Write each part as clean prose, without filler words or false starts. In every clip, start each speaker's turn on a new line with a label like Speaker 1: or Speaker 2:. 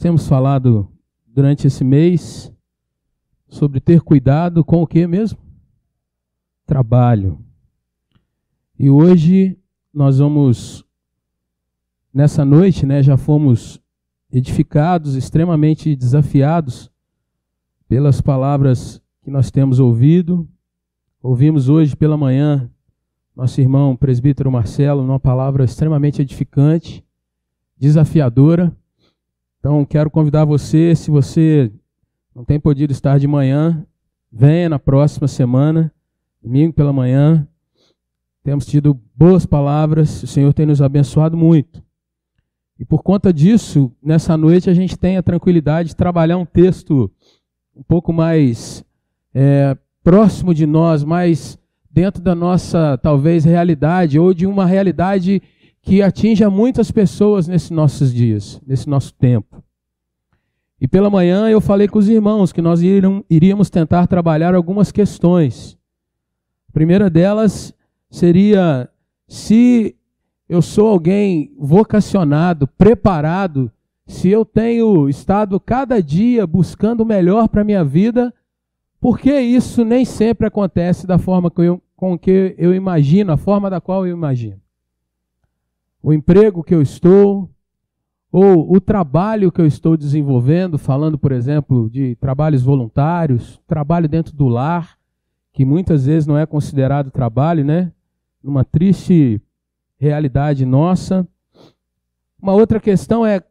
Speaker 1: temos falado durante esse mês sobre ter cuidado com o que mesmo? Trabalho. E hoje nós vamos, nessa noite, já fomos edificados, extremamente desafiados pelas palavras que nós temos ouvido. Ouvimos hoje pela manhã nosso irmão presbítero Marcelo, uma palavra extremamente edificante, desafiadora. Então, quero convidar você, se você não tem podido estar de manhã, venha na próxima semana, domingo pela manhã. Temos tido boas palavras, o Senhor tem nos abençoado muito. E por conta disso, nessa noite a gente tem a tranquilidade de trabalhar um texto um pouco mais próximo de nós, mais dentro da nossa, talvez, realidade, ou de uma realidade que atinja muitas pessoas nesses nossos dias, nesse nosso tempo. E pela manhã eu falei com os irmãos que nós iríamos tentar trabalhar algumas questões. A primeira delas seria se eu sou alguém vocacionado, preparado, se eu tenho estado cada dia buscando o melhor para a minha vida, por que isso nem sempre acontece da forma com que eu imagino, a forma da qual eu imagino? O emprego que eu estou, ou o trabalho que eu estou desenvolvendo, falando, por exemplo, de trabalhos voluntários, trabalho dentro do lar, que muitas vezes não é considerado trabalho, numa triste realidade nossa. Uma outra questão é,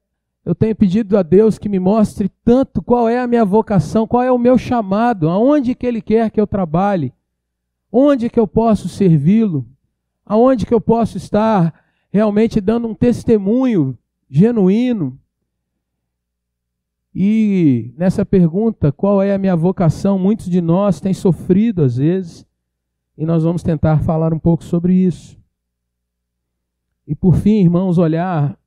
Speaker 1: eu tenho pedido a Deus que me mostre tanto qual é a minha vocação, qual é o meu chamado, aonde que Ele quer que eu trabalhe, onde que eu posso servi-lo, aonde que eu posso estar realmente dando um testemunho genuíno. E nessa pergunta, qual é a minha vocação, muitos de nós têm sofrido às vezes, e nós vamos tentar falar um pouco sobre isso. E por fim, irmãos, olhar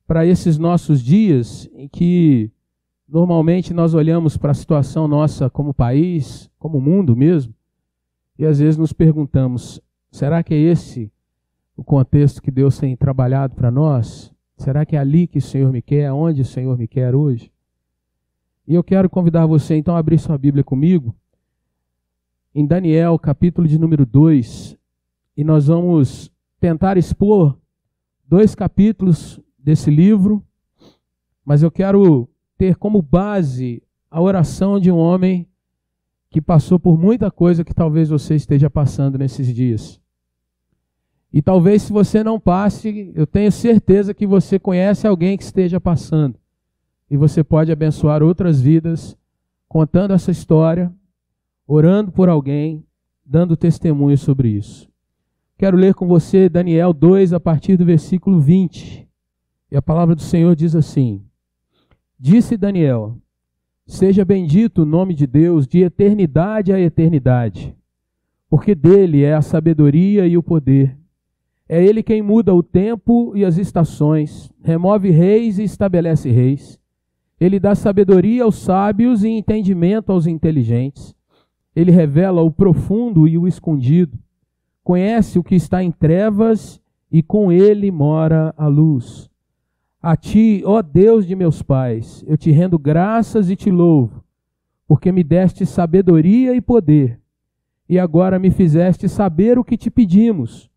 Speaker 1: para esses nossos dias em que normalmente nós olhamos para a situação nossa como país, como mundo mesmo, e às vezes nos perguntamos, será que é esse o contexto que Deus tem trabalhado para nós? Será que é ali que o Senhor me quer? Aonde o Senhor me quer hoje? E eu quero convidar você então a abrir sua Bíblia comigo em Daniel, capítulo de número 2, e nós vamos tentar expor 2 capítulos desse livro, mas eu quero ter como base a oração de um homem que passou por muita coisa que talvez você esteja passando nesses dias. E talvez se você não passe, eu tenho certeza que você conhece alguém que esteja passando. E você pode abençoar outras vidas contando essa história, orando por alguém, dando testemunho sobre isso. Quero ler com você Daniel 2, a partir do versículo 20. E a palavra do Senhor diz assim: Disse Daniel, seja bendito o nome de Deus de eternidade a eternidade, porque dele é a sabedoria e o poder. É ele quem muda o tempo e as estações, remove reis e estabelece reis. Ele dá sabedoria aos sábios e entendimento aos inteligentes. Ele revela o profundo e o escondido. Conhece o que está em trevas e com ele mora a luz. A ti, ó Deus de meus pais, eu te rendo graças e te louvo, porque me deste sabedoria e poder. E agora me fizeste saber o que te pedimos,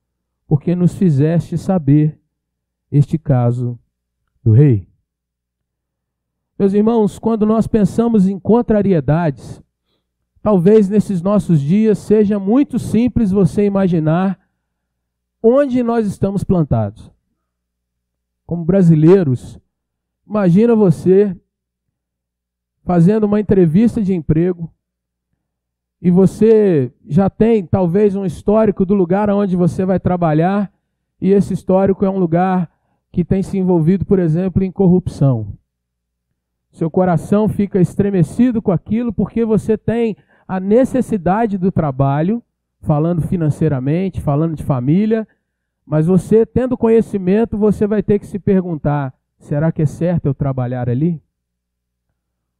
Speaker 1: porque nos fizeste saber este caso do rei. Meus irmãos, quando nós pensamos em contrariedades, talvez nesses nossos dias seja muito simples você imaginar onde nós estamos plantados. Como brasileiros, imagina você fazendo uma entrevista de emprego e você já tem talvez um histórico do lugar onde você vai trabalhar, e esse histórico é um lugar que tem se envolvido, por exemplo, em corrupção. Seu coração fica estremecido com aquilo porque você tem a necessidade do trabalho, falando financeiramente, falando de família, mas você, tendo conhecimento, você vai ter que se perguntar, será que é certo eu trabalhar ali?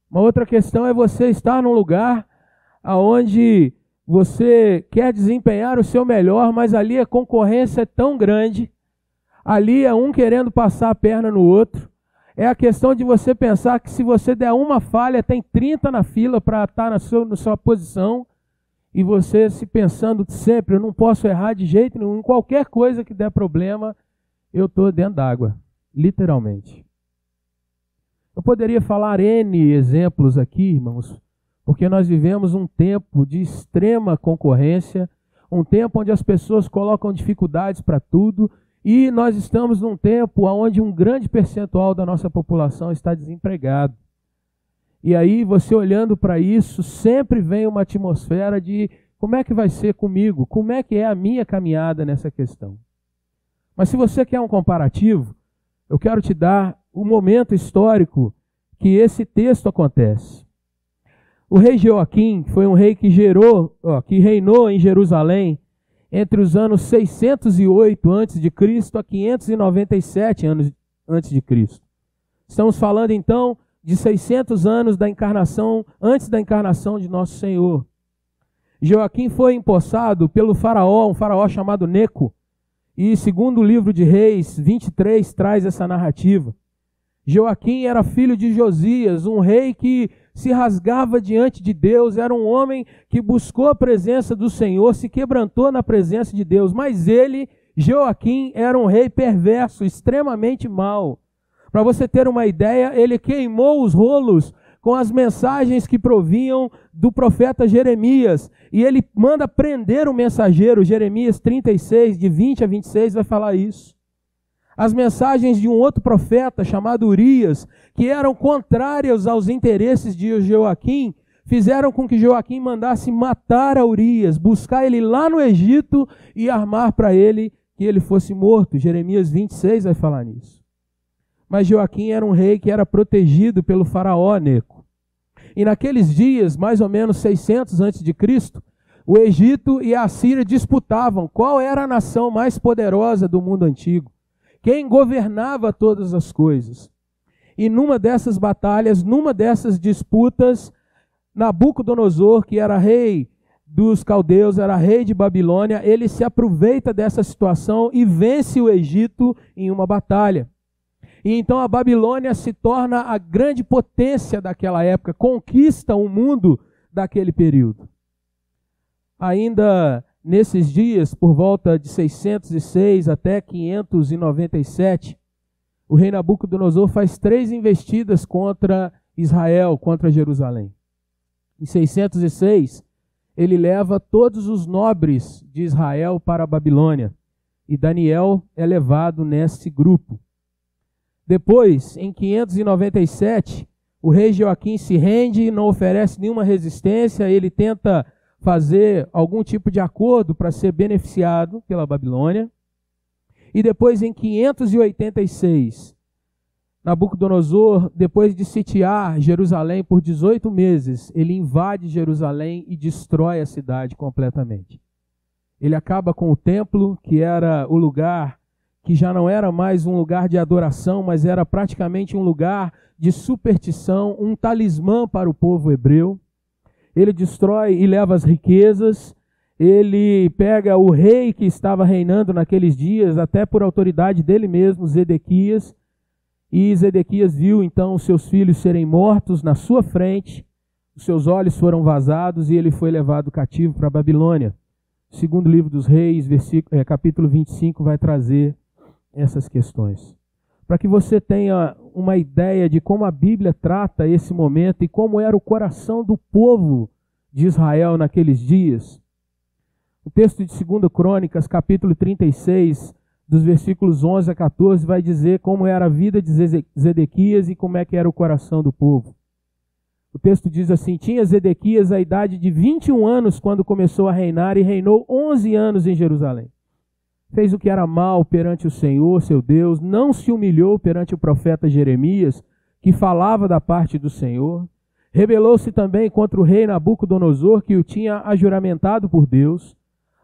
Speaker 1: Uma outra questão é você estar num lugar onde você quer desempenhar o seu melhor, mas ali a concorrência é tão grande, ali é um querendo passar a perna no outro, É a questão de você pensar que se você der uma falha, tem 30 na fila para estar na sua posição, e você se pensando sempre, eu não posso errar de jeito nenhum, em qualquer coisa que der problema, eu estou dentro d'água, literalmente. Eu poderia falar N exemplos aqui, irmãos, porque nós vivemos um tempo de extrema concorrência, um tempo onde as pessoas colocam dificuldades para tudo, e nós estamos num tempo onde um grande percentual da nossa população está desempregado. E aí, você olhando para isso, sempre vem uma atmosfera de como é que vai ser comigo? Como é que é a minha caminhada nessa questão? Mas se você quer um comparativo, eu quero te dar o momento histórico que esse texto acontece. O rei Joaquim foi um rei que reinou em Jerusalém entre os anos 608 a.C. a 597 a.C. Estamos falando então de 600 anos da encarnação, antes da encarnação de nosso Senhor. Joaquim foi empossado pelo faraó, um faraó chamado Neco, e segundo o livro de Reis 23 traz essa narrativa. Joaquim era filho de Josias, um rei que se rasgava diante de Deus, era um homem que buscou a presença do Senhor, se quebrantou na presença de Deus, mas ele, Joaquim, era um rei perverso, extremamente mau. Para você ter uma ideia, ele queimou os rolos com as mensagens que provinham do profeta Jeremias, e ele manda prender o mensageiro. Jeremias 36, de 20 a 26, vai falar isso. As mensagens de um outro profeta chamado Urias, que eram contrárias aos interesses de Joaquim, fizeram com que Joaquim mandasse matar a Urias, buscar ele lá no Egito e armar para ele que ele fosse morto. Jeremias 26 vai falar nisso. Mas Joaquim era um rei que era protegido pelo faraó Neco. E naqueles dias, mais ou menos 600 a.C., o Egito e a Síria disputavam qual era a nação mais poderosa do mundo antigo. Quem governava todas as coisas. E numa dessas batalhas, numa dessas disputas, Nabucodonosor, que era rei dos caldeus, era rei de Babilônia, ele se aproveita dessa situação e vence o Egito em uma batalha. E então a Babilônia se torna a grande potência daquela época, conquista o mundo daquele período. Ainda nesses dias, por volta de 606 até 597, o rei Nabucodonosor faz 3 investidas contra Israel, contra Jerusalém. Em 606, ele leva todos os nobres de Israel para a Babilônia, e Daniel é levado nesse grupo. Depois, em 597, o rei Joaquim se rende e não oferece nenhuma resistência, ele tenta fazer algum tipo de acordo para ser beneficiado pela Babilônia. E depois, em 586, Nabucodonosor, depois de sitiar Jerusalém por 18 meses, ele invade Jerusalém e destrói a cidade completamente. Ele acaba com o templo, que era o lugar que já não era mais um lugar de adoração, mas era praticamente um lugar de superstição, um talismã para o povo hebreu. Ele destrói e leva as riquezas, ele pega o rei que estava reinando naqueles dias, até por autoridade dele mesmo, Zedequias, e Zedequias viu então os seus filhos serem mortos na sua frente, os seus olhos foram vazados e ele foi levado cativo para a Babilônia. O segundo livro dos Reis, capítulo 25, vai trazer essas questões. Para que você tenha uma ideia de como a Bíblia trata esse momento e como era o coração do povo de Israel naqueles dias. O texto de 2 Crônicas, capítulo 36, dos versículos 11 a 14, vai dizer como era a vida de Zedequias e como é que era o coração do povo. O texto diz assim: tinha Zedequias a idade de 21 anos quando começou a reinar e reinou 11 anos em Jerusalém. Fez o que era mal perante o Senhor, seu Deus, não se humilhou perante o profeta Jeremias, que falava da parte do Senhor. Rebelou-se também contra o rei Nabucodonosor, que o tinha ajuramentado por Deus,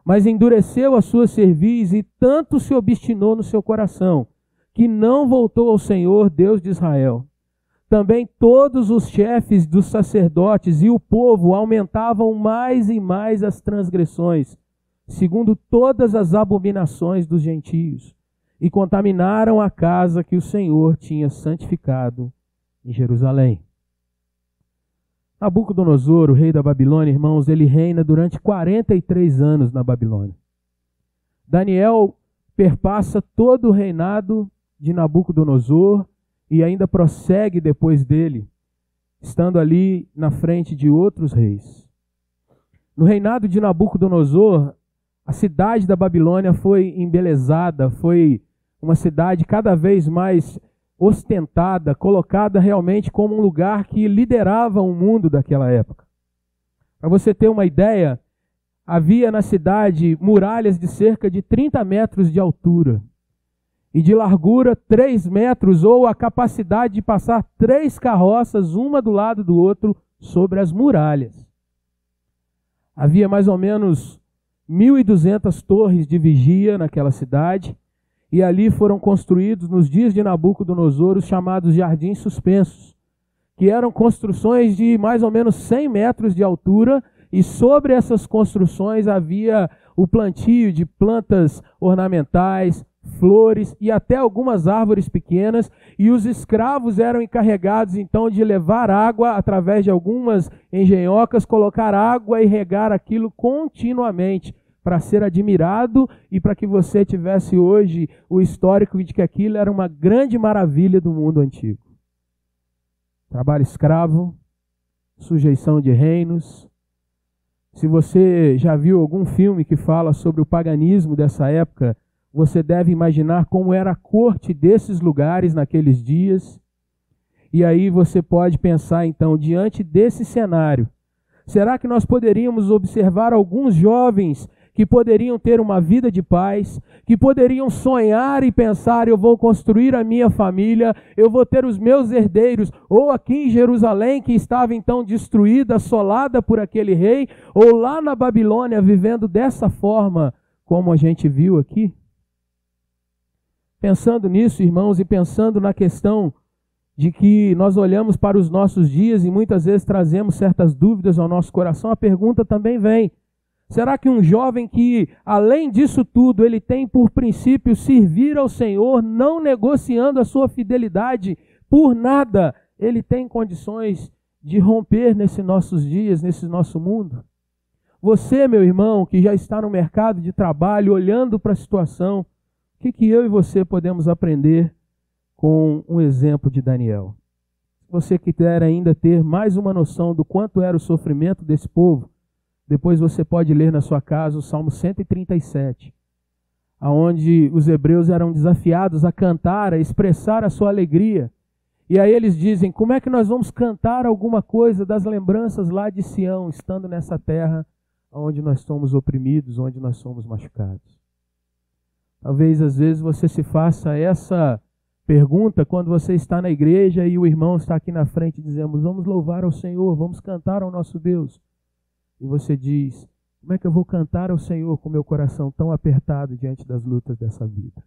Speaker 1: mas endureceu a sua cerviz e tanto se obstinou no seu coração, que não voltou ao Senhor, Deus de Israel. Também todos os chefes dos sacerdotes e o povo aumentavam mais e mais as transgressões, segundo todas as abominações dos gentios. e contaminaram a casa que o Senhor tinha santificado em Jerusalém. Nabucodonosor, o rei da Babilônia, irmãos, ele reina durante 43 anos na Babilônia. Daniel perpassa todo o reinado de Nabucodonosor e ainda prossegue depois dele, estando ali na frente de outros reis. No reinado de Nabucodonosor, a cidade da Babilônia foi embelezada, foi uma cidade cada vez mais ostentada, colocada realmente como um lugar que liderava o mundo daquela época. Para você ter uma ideia, havia na cidade muralhas de cerca de 30 metros de altura e de largura 3 metros, ou a capacidade de passar 3 carroças, uma do lado do outro, sobre as muralhas. Havia mais ou menos 1.200 torres de vigia naquela cidade, e ali foram construídos, nos dias de Nabucodonosor, os chamados jardins suspensos, que eram construções de mais ou menos 100 metros de altura, e sobre essas construções havia o plantio de plantas ornamentais, flores e até algumas árvores pequenas, e os escravos eram encarregados então de levar água através de algumas engenhocas, colocar água e regar aquilo continuamente, para ser admirado e para que você tivesse hoje o histórico de que aquilo era uma grande maravilha do mundo antigo. Trabalho escravo, sujeição de reinos. Se você já viu algum filme que fala sobre o paganismo dessa época, você deve imaginar como era a corte desses lugares naqueles dias. E aí você pode pensar então, diante desse cenário, será que nós poderíamos observar alguns jovens que poderiam ter uma vida de paz, que poderiam sonhar e pensar: eu vou construir a minha família, eu vou ter os meus herdeiros, ou aqui em Jerusalém, que estava então destruída, assolada por aquele rei, ou lá na Babilônia, vivendo dessa forma, como a gente viu aqui? Pensando nisso, irmãos, e pensando na questão de que nós olhamos para os nossos dias e muitas vezes trazemos certas dúvidas ao nosso coração, a pergunta também vem: será que um jovem que, além disso tudo, ele tem por princípio servir ao Senhor, não negociando a sua fidelidade por nada, ele tem condições de romper nesses nossos dias, nesse nosso mundo? Você, meu irmão, que já está no mercado de trabalho, olhando para a situação, o que eu e você podemos aprender com um exemplo de Daniel? Se você quiser ainda ter mais uma noção do quanto era o sofrimento desse povo, depois você pode ler na sua casa o Salmo 137, onde os hebreus eram desafiados a cantar, a expressar a sua alegria. E aí eles dizem: como é que nós vamos cantar alguma coisa das lembranças lá de Sião, estando nessa terra onde nós somos oprimidos, onde nós somos machucados? Talvez às vezes você se faça essa pergunta quando você está na igreja e o irmão está aqui na frente dizendo: vamos louvar ao Senhor, vamos cantar ao nosso Deus. E você diz: como é que eu vou cantar ao Senhor com meu coração tão apertado diante das lutas dessa vida?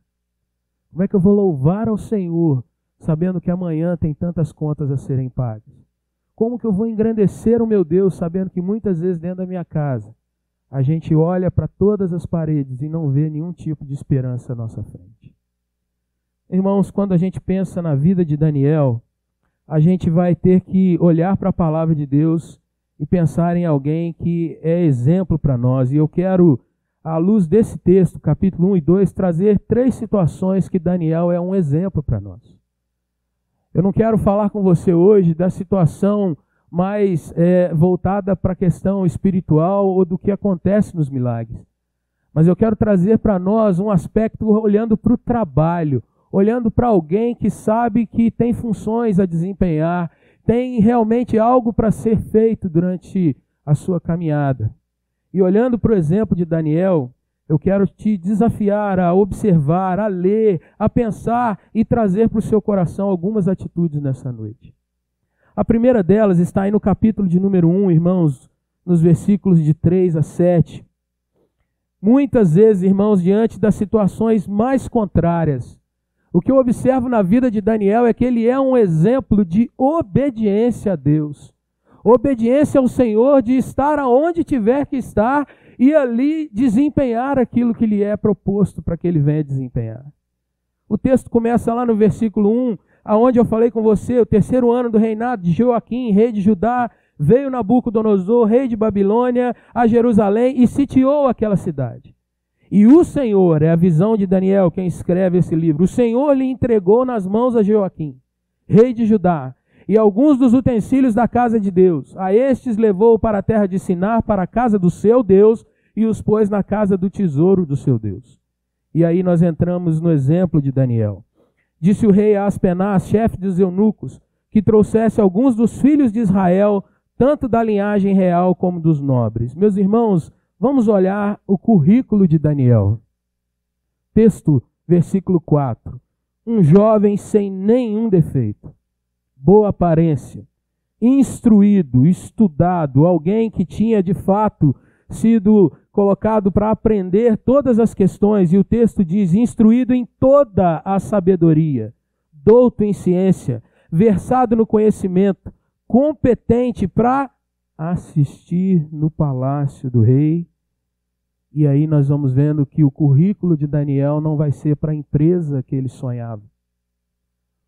Speaker 1: Como é que eu vou louvar ao Senhor sabendo que amanhã tem tantas contas a serem pagas? Como que eu vou engrandecer o meu Deus sabendo que muitas vezes dentro da minha casa a gente olha para todas as paredes e não vê nenhum tipo de esperança à nossa frente? Irmãos, quando a gente pensa na vida de Daniel, a gente vai ter que olhar para a palavra de Deus e pensar em alguém que é exemplo para nós. E eu quero, à luz desse texto, capítulo 1 e 2, trazer 3 situações que Daniel é um exemplo para nós. Eu não quero falar com você hoje da situação mais voltada para a questão espiritual ou do que acontece nos milagres. Mas eu quero trazer para nós um aspecto olhando para o trabalho, olhando para alguém que sabe que tem funções a desempenhar, tem realmente algo para ser feito durante a sua caminhada. E olhando para o exemplo de Daniel, eu quero te desafiar a observar, a ler, a pensar e trazer para o seu coração algumas atitudes nessa noite. A primeira delas está aí no capítulo de número 1, irmãos, nos versículos de 3 a 7. Muitas vezes, irmãos, diante das situações mais contrárias, o que eu observo na vida de Daniel é que ele é um exemplo de obediência a Deus. Obediência ao Senhor, de estar aonde tiver que estar e ali desempenhar aquilo que lhe é proposto para que ele venha desempenhar. O texto começa lá no versículo 1, aonde eu falei com você, o 3º ano do reinado de Joaquim, rei de Judá, veio Nabucodonosor, rei de Babilônia, a Jerusalém e sitiou aquela cidade. E o Senhor, é a visão de Daniel, quem escreve esse livro, o Senhor lhe entregou nas mãos a Joaquim, rei de Judá, e alguns dos utensílios da casa de Deus. A estes levou para a terra de Sinar, para a casa do seu Deus, e os pôs na casa do tesouro do seu Deus. E aí nós entramos no exemplo de Daniel. Disse o rei a Aspenaz, chefe dos eunucos, que trouxesse alguns dos filhos de Israel, tanto da linhagem real como dos nobres. Meus irmãos, vamos olhar o currículo de Daniel. Texto, versículo 4. Um jovem sem nenhum defeito, boa aparência, instruído, estudado, alguém que tinha de fato sido colocado para aprender todas as questões, e o texto diz, instruído em toda a sabedoria, douto em ciência, versado no conhecimento, competente para assistir no palácio do rei. E aí nós vamos vendo que o currículo de Daniel não vai ser para a empresa que ele sonhava.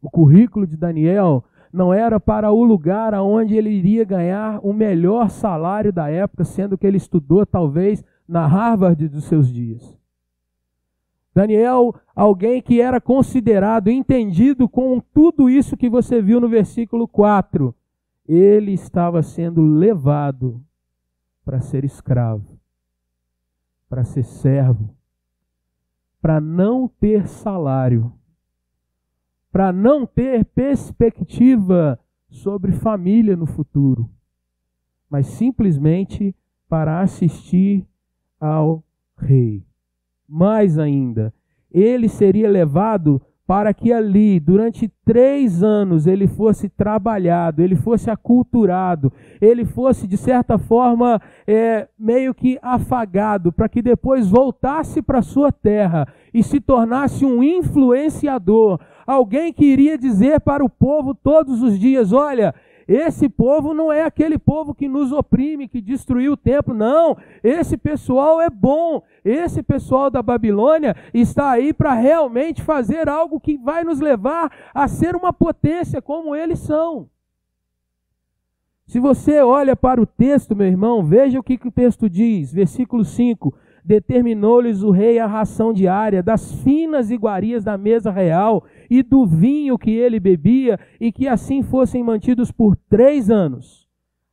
Speaker 1: O currículo de Daniel não era para o lugar aonde ele iria ganhar o melhor salário da época, sendo que ele estudou talvez na Harvard dos seus dias. Daniel, alguém que era considerado, entendido com tudo isso que você viu no versículo 4, ele estava sendo levado para ser escravo, para ser servo, para não ter salário, para não ter perspectiva sobre família no futuro, mas simplesmente para assistir ao rei. Mais ainda, ele seria levado para que ali, durante 3 anos, ele fosse trabalhado, ele fosse aculturado, ele fosse, de certa forma, meio que afagado, para que depois voltasse para a sua terra e se tornasse um influenciador, alguém que iria dizer para o povo todos os dias, olha, esse povo não é aquele povo que nos oprime, que destruiu o templo, não. Esse pessoal é bom. Esse pessoal da Babilônia está aí para realmente fazer algo que vai nos levar a ser uma potência como eles são. Se você olha para o texto, meu irmão, veja o que o texto diz, versículo 5. Determinou-lhes o rei a ração diária das finas iguarias da mesa real e do vinho que ele bebia, e que assim fossem mantidos por 3 anos,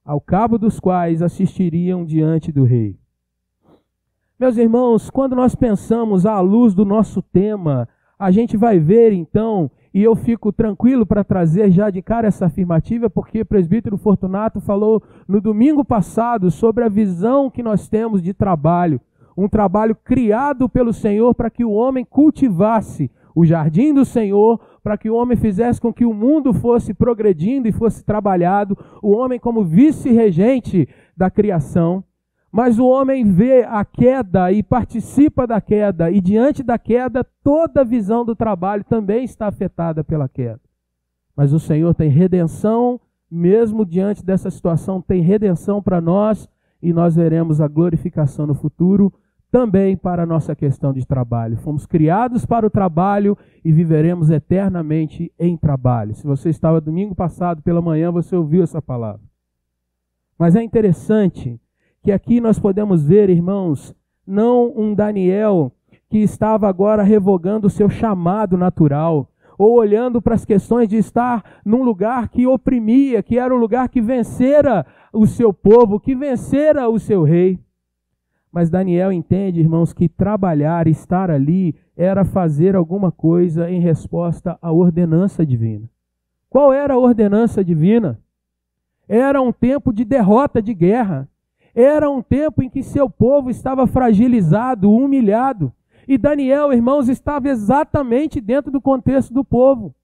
Speaker 1: ao cabo dos quais assistiriam diante do rei. Meus irmãos, quando nós pensamos à luz do nosso tema, a gente vai ver então, e eu fico tranquilo para trazer já de cara essa afirmativa, porque o presbítero Fortunato falou no domingo passado sobre a visão que nós temos de trabalho. Um trabalho criado pelo Senhor para que o homem cultivasse o jardim do Senhor, para que o homem fizesse com que o mundo fosse progredindo e fosse trabalhado, o homem como vice-regente da criação. Mas o homem vê a queda e participa da queda, e diante da queda, toda a visão do trabalho também está afetada pela queda. Mas o Senhor tem redenção, mesmo diante dessa situação, tem redenção para nós, e nós veremos a glorificação no futuro, também para a nossa questão de trabalho. Fomos criados para o trabalho e viveremos eternamente em trabalho. Se você estava domingo passado pela manhã, você ouviu essa palavra. Mas é interessante que aqui nós podemos ver, irmãos, não um Daniel que estava agora revogando o seu chamado natural, ou olhando para as questões de estar num lugar que oprimia, que era um lugar que vencera o seu povo, que vencera o seu rei. Mas Daniel entende, irmãos, que trabalhar, estar ali, era fazer alguma coisa em resposta à ordenança divina. Qual era a ordenança divina? Era um tempo de derrota, de guerra. Era um tempo em que seu povo estava fragilizado, humilhado. E Daniel, irmãos, estava exatamente dentro do contexto do povo.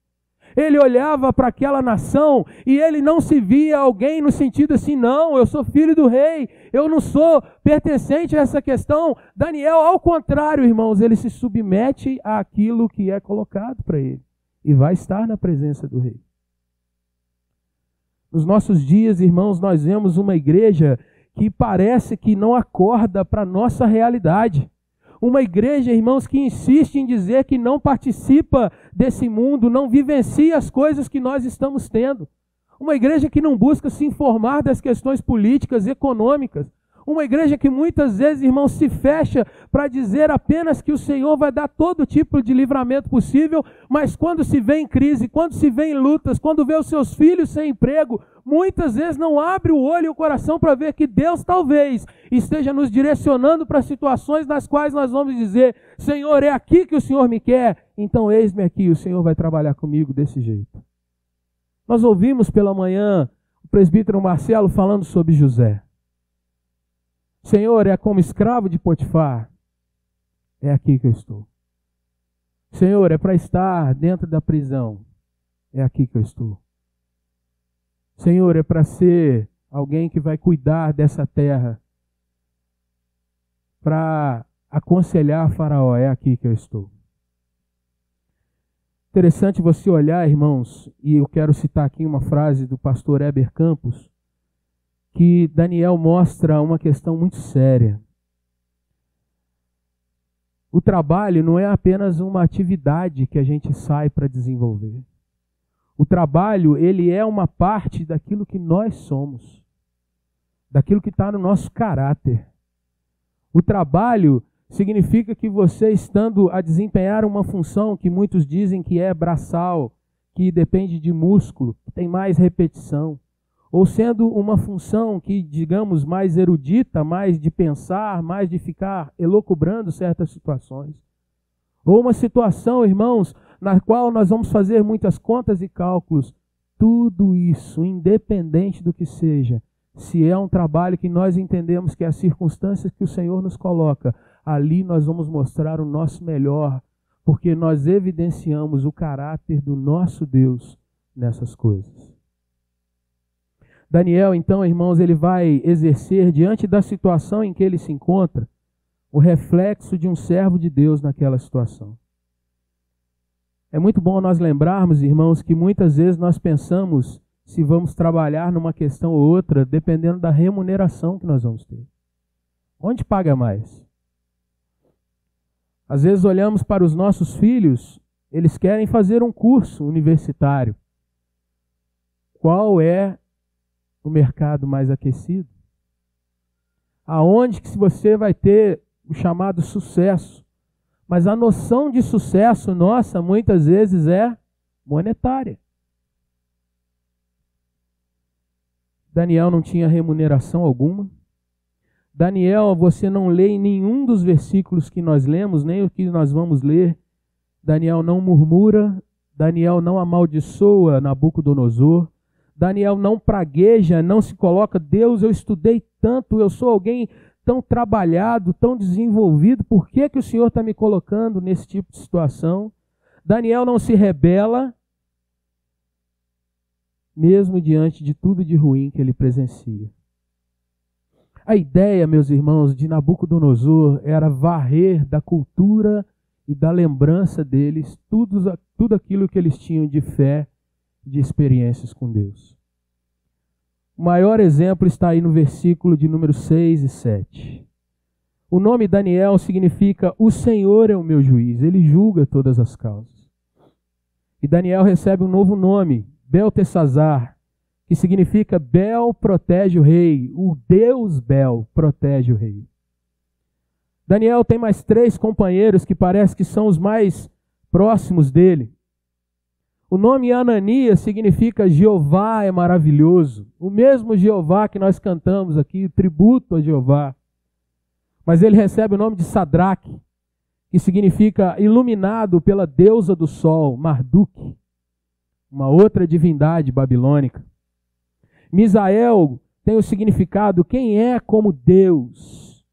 Speaker 1: Ele olhava para aquela nação e ele não se via alguém no sentido assim, não, eu sou filho do rei, eu não sou pertencente a essa questão. Daniel, ao contrário, irmãos, ele se submete àquilo que é colocado para ele e vai estar na presença do rei. Nos nossos dias, irmãos, nós vemos uma igreja que parece que não acorda para a nossa realidade. Uma igreja, irmãos, que insiste em dizer que não participa desse mundo, não vivencia as coisas que nós estamos tendo. Uma igreja que não busca se informar das questões políticas, econômicas. Uma igreja que muitas vezes, irmãos, se fecha para dizer apenas que o Senhor vai dar todo tipo de livramento possível, mas quando se vê em crise, quando se vê em lutas, quando vê os seus filhos sem emprego, muitas vezes não abre o olho e o coração para ver que Deus talvez esteja nos direcionando para situações nas quais nós vamos dizer: Senhor, é aqui que o Senhor me quer, então eis-me aqui, o Senhor vai trabalhar comigo desse jeito. Nós ouvimos pela manhã o presbítero Marcelo falando sobre José. Senhor, é como escravo de Potifar, é aqui que eu estou. Senhor, é para estar dentro da prisão, é aqui que eu estou. Senhor, é para ser alguém que vai cuidar dessa terra, para aconselhar Faraó, é aqui que eu estou. Interessante você olhar, irmãos, e eu quero citar aqui uma frase do pastor Heber Campos, que Daniel mostra uma questão muito séria. O trabalho não é apenas uma atividade que a gente sai para desenvolver. O trabalho, ele é uma parte daquilo que nós somos, daquilo que está no nosso caráter. O trabalho significa que você, estando a desempenhar uma função que muitos dizem que é braçal, que depende de músculo, que tem mais repetição, ou sendo uma função que, digamos, mais erudita, mais de pensar, mais de ficar elucubrando certas situações. Ou uma situação, irmãos, na qual nós vamos fazer muitas contas e cálculos. Tudo isso, independente do que seja, se é um trabalho que nós entendemos que é as circunstâncias que o Senhor nos coloca, ali nós vamos mostrar o nosso melhor, porque nós evidenciamos o caráter do nosso Deus nessas coisas. Daniel, então, irmãos, ele vai exercer, diante da situação em que ele se encontra, o reflexo de um servo de Deus naquela situação. É muito bom nós lembrarmos, irmãos, que muitas vezes nós pensamos se vamos trabalhar numa questão ou outra, dependendo da remuneração que nós vamos ter. Onde paga mais? Às vezes olhamos para os nossos filhos, eles querem fazer um curso universitário. Qual é o mercado mais aquecido? Aonde que você vai ter o chamado sucesso? Mas a noção de sucesso nossa, muitas vezes, é monetária. Daniel não tinha remuneração alguma. Daniel, você não lê em nenhum dos versículos que nós lemos, nem o que nós vamos ler. Daniel não murmura, Daniel não amaldiçoa Nabucodonosor, Daniel não pragueja, não se coloca: Deus, eu estudei tanto, eu sou alguém tão trabalhado, tão desenvolvido, por que que o Senhor está me colocando nesse tipo de situação? Daniel não se rebela, mesmo diante de tudo de ruim que ele presencia. A ideia, meus irmãos, de Nabucodonosor era varrer da cultura e da lembrança deles tudo aquilo que eles tinham de fé, de experiências com Deus. O maior exemplo está aí no versículo de número 6 e 7. O nome Daniel significa: o Senhor é o meu juiz, ele julga todas as causas. E Daniel recebe um novo nome, Beltesazar, que significa Bel protege o rei, o Deus Bel protege o rei. Daniel tem mais 3 companheiros que parece que são os mais próximos dele. O nome Ananias significa Jeová é maravilhoso. O mesmo Jeová que nós cantamos aqui, o tributo a Jeová. Mas ele recebe o nome de Sadraque, que significa iluminado pela deusa do sol, Marduk, uma outra divindade babilônica. Misael tem o significado: quem é como Deus.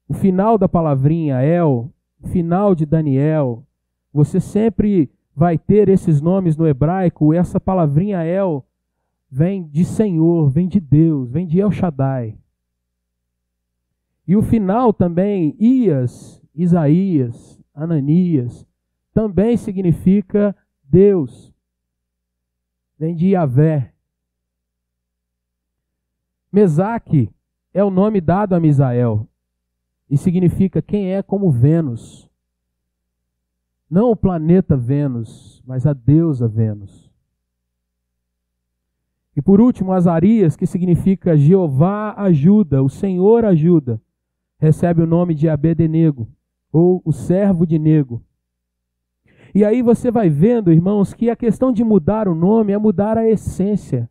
Speaker 1: O final da palavrinha El, o final de Daniel, você sempre vai ter esses nomes no hebraico. Essa palavrinha El vem de Senhor, vem de Deus, vem de El Shaddai. E o final também, Ias, Isaías, Ananias, também significa Deus. Vem de Yahvé. Mesaque é o nome dado a Misael. e significa quem é como Vênus. Não o planeta Vênus, mas a deusa Vênus. E por último, Azarias, que significa Jeová ajuda, o Senhor ajuda, recebe o nome de Abed-nego, ou o servo de Nego. E aí você vai vendo, irmãos, que a questão de mudar o nome é mudar a essência.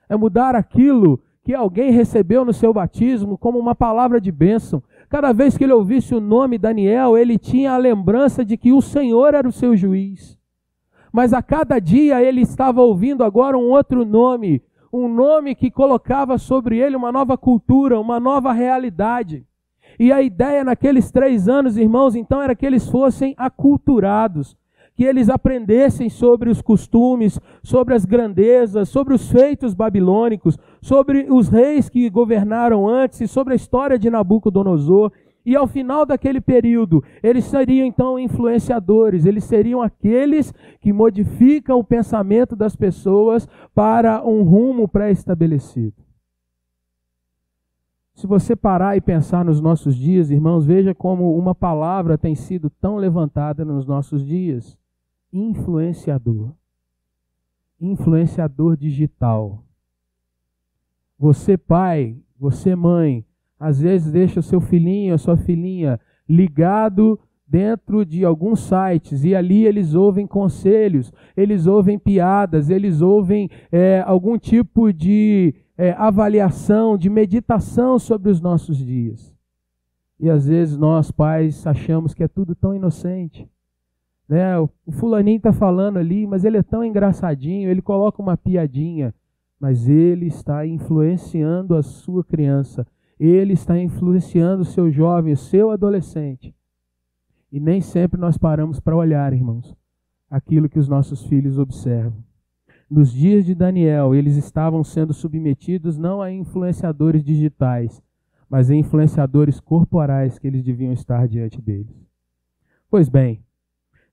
Speaker 1: É mudar aquilo que alguém recebeu no seu batismo como uma palavra de bênção. Cada vez que ele ouvisse o nome Daniel, ele tinha a lembrança de que o Senhor era o seu juiz. Mas a cada dia ele estava ouvindo agora um outro nome, um nome que colocava sobre ele uma nova cultura, uma nova realidade. E a ideia naqueles 3 anos, irmãos, então era que eles fossem aculturados, que eles aprendessem sobre os costumes, sobre as grandezas, sobre os feitos babilônicos, sobre os reis que governaram antes e sobre a história de Nabucodonosor. E ao final daquele período, eles seriam então influenciadores, eles seriam aqueles que modificam o pensamento das pessoas para um rumo pré-estabelecido. Se você parar e pensar nos nossos dias, irmãos, veja como uma palavra tem sido tão levantada nos nossos dias. Influenciador. Influenciador digital. Você pai, você mãe, às vezes deixa o seu filhinho, a sua filhinha ligado dentro de alguns sites e ali eles ouvem conselhos, eles ouvem piadas, eles ouvem algum tipo de avaliação, de meditação sobre os nossos dias. E às vezes nós pais achamos que é tudo tão inocente. Né? O fulaninho está falando ali, mas ele é tão engraçadinho, ele coloca uma piadinha, mas ele está influenciando a sua criança, ele está influenciando o seu jovem, o seu adolescente. E nem sempre nós paramos para olhar, irmãos, aquilo que os nossos filhos observam. Nos dias de Daniel, eles estavam sendo submetidos não a influenciadores digitais, mas a influenciadores corporais que eles deviam estar diante deles. Pois bem,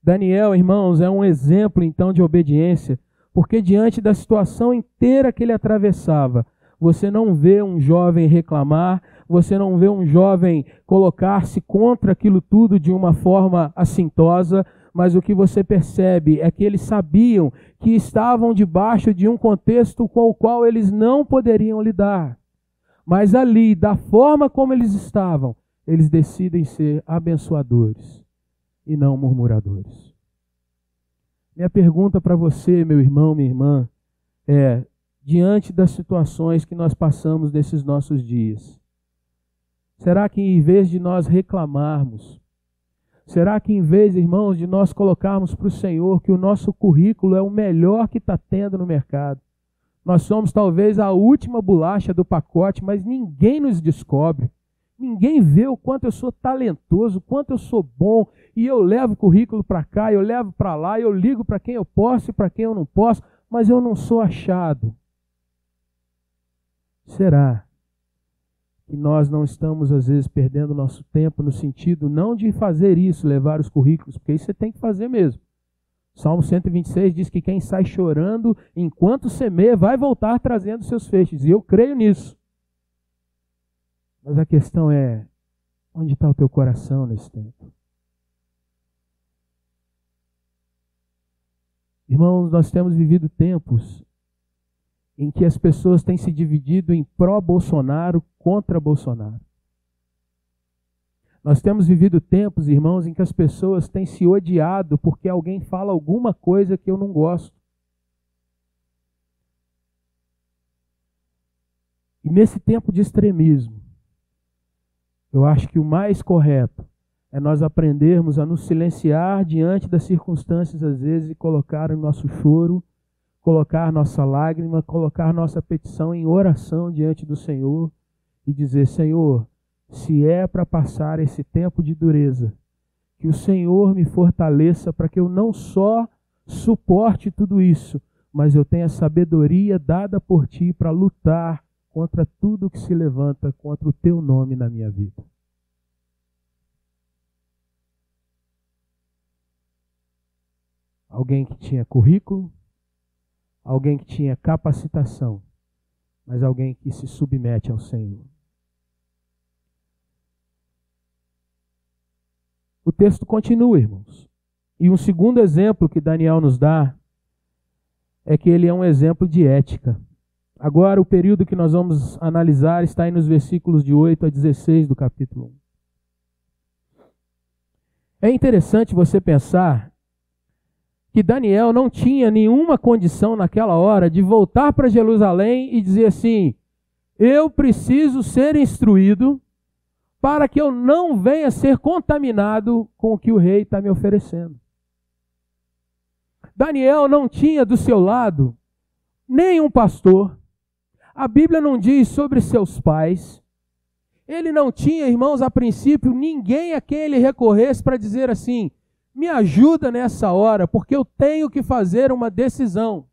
Speaker 1: Daniel, irmãos, é um exemplo então de obediência, porque diante da situação inteira que ele atravessava, você não vê um jovem reclamar, você não vê um jovem colocar-se contra aquilo tudo de uma forma assintosa, mas o que você percebe é que eles sabiam que estavam debaixo de um contexto com o qual eles não poderiam lidar. Mas ali, da forma como eles estavam, eles decidem ser abençoadores e não murmuradores. Minha pergunta para você, meu irmão, minha irmã, é: diante das situações que nós passamos nesses nossos dias, será que em vez de nós reclamarmos, será que em vez, irmãos, de nós colocarmos para o Senhor que o nosso currículo é o melhor que está tendo no mercado, nós somos talvez a última bolacha do pacote, mas ninguém nos descobre, ninguém vê o quanto eu sou talentoso, o quanto eu sou bom, e eu levo o currículo para cá, eu levo para lá, eu ligo para quem eu posso e para quem eu não posso, mas eu não sou achado. Será que nós não estamos, às vezes, perdendo nosso tempo no sentido não de fazer isso, levar os currículos, porque isso você tem que fazer mesmo. Salmo 126 diz que quem sai chorando enquanto semeia vai voltar trazendo seus feixes, e eu creio nisso. Mas a questão é, onde está o teu coração nesse tempo? Irmãos, nós temos vivido tempos em que as pessoas têm se dividido em pró-Bolsonaro contra Bolsonaro. Nós temos vivido tempos, irmãos, em que as pessoas têm se odiado porque alguém fala alguma coisa que eu não gosto. E nesse tempo de extremismo, eu acho que o mais correto é nós aprendermos a nos silenciar diante das circunstâncias, às vezes, e colocar o nosso choro, colocar nossa lágrima, colocar nossa petição em oração diante do Senhor e dizer: Senhor, se é para passar esse tempo de dureza, que o Senhor me fortaleça para que eu não só suporte tudo isso, mas eu tenha sabedoria dada por Ti para lutar contra tudo que se levanta contra o Teu nome na minha vida. Alguém que tinha currículo, alguém que tinha capacitação, mas alguém que se submete ao Senhor. O texto continua, irmãos. E um segundo exemplo que Daniel nos dá é que ele é um exemplo de ética. Agora, o período que nós vamos analisar está aí nos versículos de 8 a 16 do capítulo 1. É interessante você pensar que Daniel não tinha nenhuma condição naquela hora de voltar para Jerusalém e dizer assim: eu preciso ser instruído para que eu não venha ser contaminado com o que o rei está me oferecendo. Daniel não tinha do seu lado nenhum pastor. A Bíblia não diz sobre seus pais. Ele não tinha, irmãos, a princípio, ninguém a quem ele recorresse para dizer assim: me ajuda nessa hora, porque eu tenho que fazer uma decisão.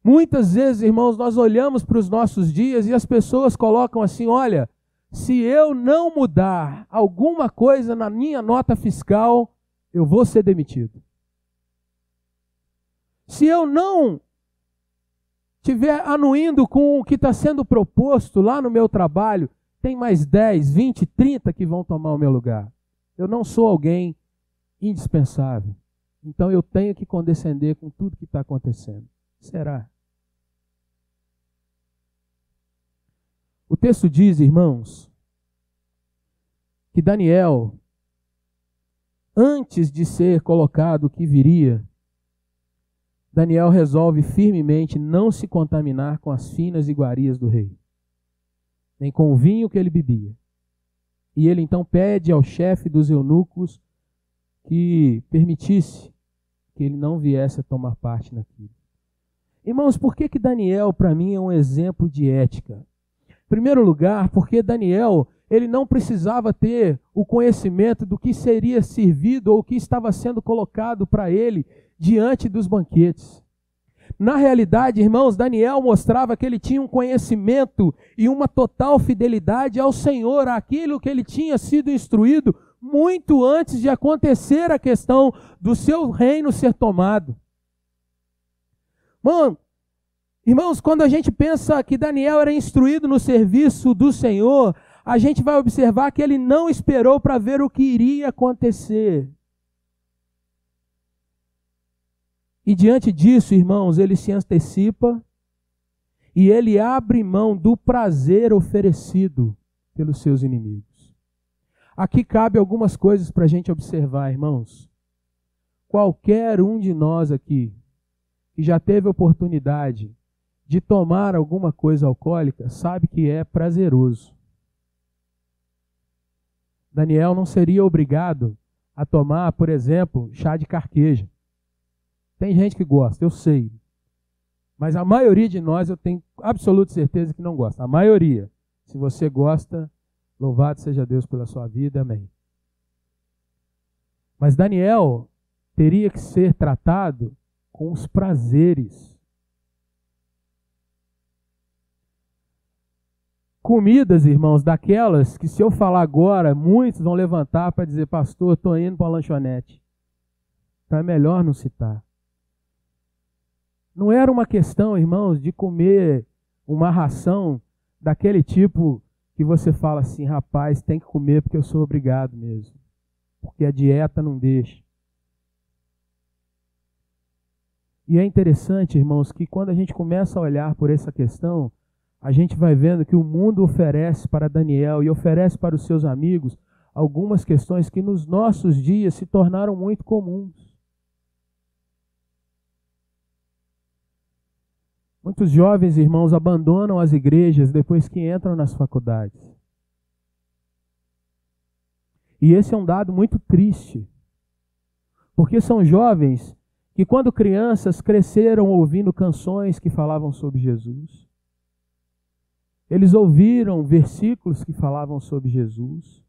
Speaker 1: Muitas vezes, irmãos, nós olhamos para os nossos dias e as pessoas colocam assim: olha, se eu não mudar alguma coisa na minha nota fiscal, eu vou ser demitido. Se eu não estiver anuindo com o que está sendo proposto lá no meu trabalho, tem mais 10, 20, 30 que vão tomar o meu lugar. Eu não sou alguém indispensável. Então eu tenho que condescender com tudo que está acontecendo. Será? O texto diz, irmãos, que Daniel, antes de ser colocado o que viria, Daniel resolve firmemente não se contaminar com as finas iguarias do rei, nem com o vinho que ele bebia. E ele então pede ao chefe dos eunucos que permitisse que ele não viesse a tomar parte naquilo. Irmãos, por que Daniel, para mim, é um exemplo de ética? Em primeiro lugar, porque Daniel, ele não precisava ter o conhecimento do que seria servido ou o que estava sendo colocado para ele diante dos banquetes. Na realidade, irmãos, Daniel mostrava que ele tinha um conhecimento e uma total fidelidade ao Senhor, àquilo que ele tinha sido instruído muito antes de acontecer a questão do seu reino ser tomado. Irmãos, quando a gente pensa que Daniel era instruído no serviço do Senhor, a gente vai observar que ele não esperou para ver o que iria acontecer. E diante disso, irmãos, ele se antecipa e ele abre mão do prazer oferecido pelos seus inimigos. Aqui cabe algumas coisas para a gente observar, irmãos. Qualquer um de nós aqui que já teve oportunidade de tomar alguma coisa alcoólica sabe que é prazeroso. Daniel não seria obrigado a tomar, por exemplo, chá de carqueja. Tem gente que gosta, eu sei. Mas a maioria de nós, eu tenho absoluta certeza que não gosta. A maioria. Se você gosta, louvado seja Deus pela sua vida, amém. Mas Daniel teria que ser tratado com os prazeres. Comidas, irmãos, daquelas que se eu falar agora, muitos vão levantar para dizer: pastor, estou indo para a lanchonete. Então é melhor não citar. Não era uma questão, irmãos, de comer uma ração daquele tipo que você fala assim: rapaz, tem que comer porque eu sou obrigado mesmo. Porque a dieta não deixa. E é interessante, irmãos, que quando a gente começa a olhar por essa questão, a gente vai vendo que o mundo oferece para Daniel e oferece para os seus amigos algumas questões que nos nossos dias se tornaram muito comuns. Muitos jovens, irmãos, abandonam as igrejas depois que entram nas faculdades. E esse é um dado muito triste, porque são jovens que, quando crianças, cresceram ouvindo canções que falavam sobre Jesus. Eles ouviram versículos que falavam sobre Jesus.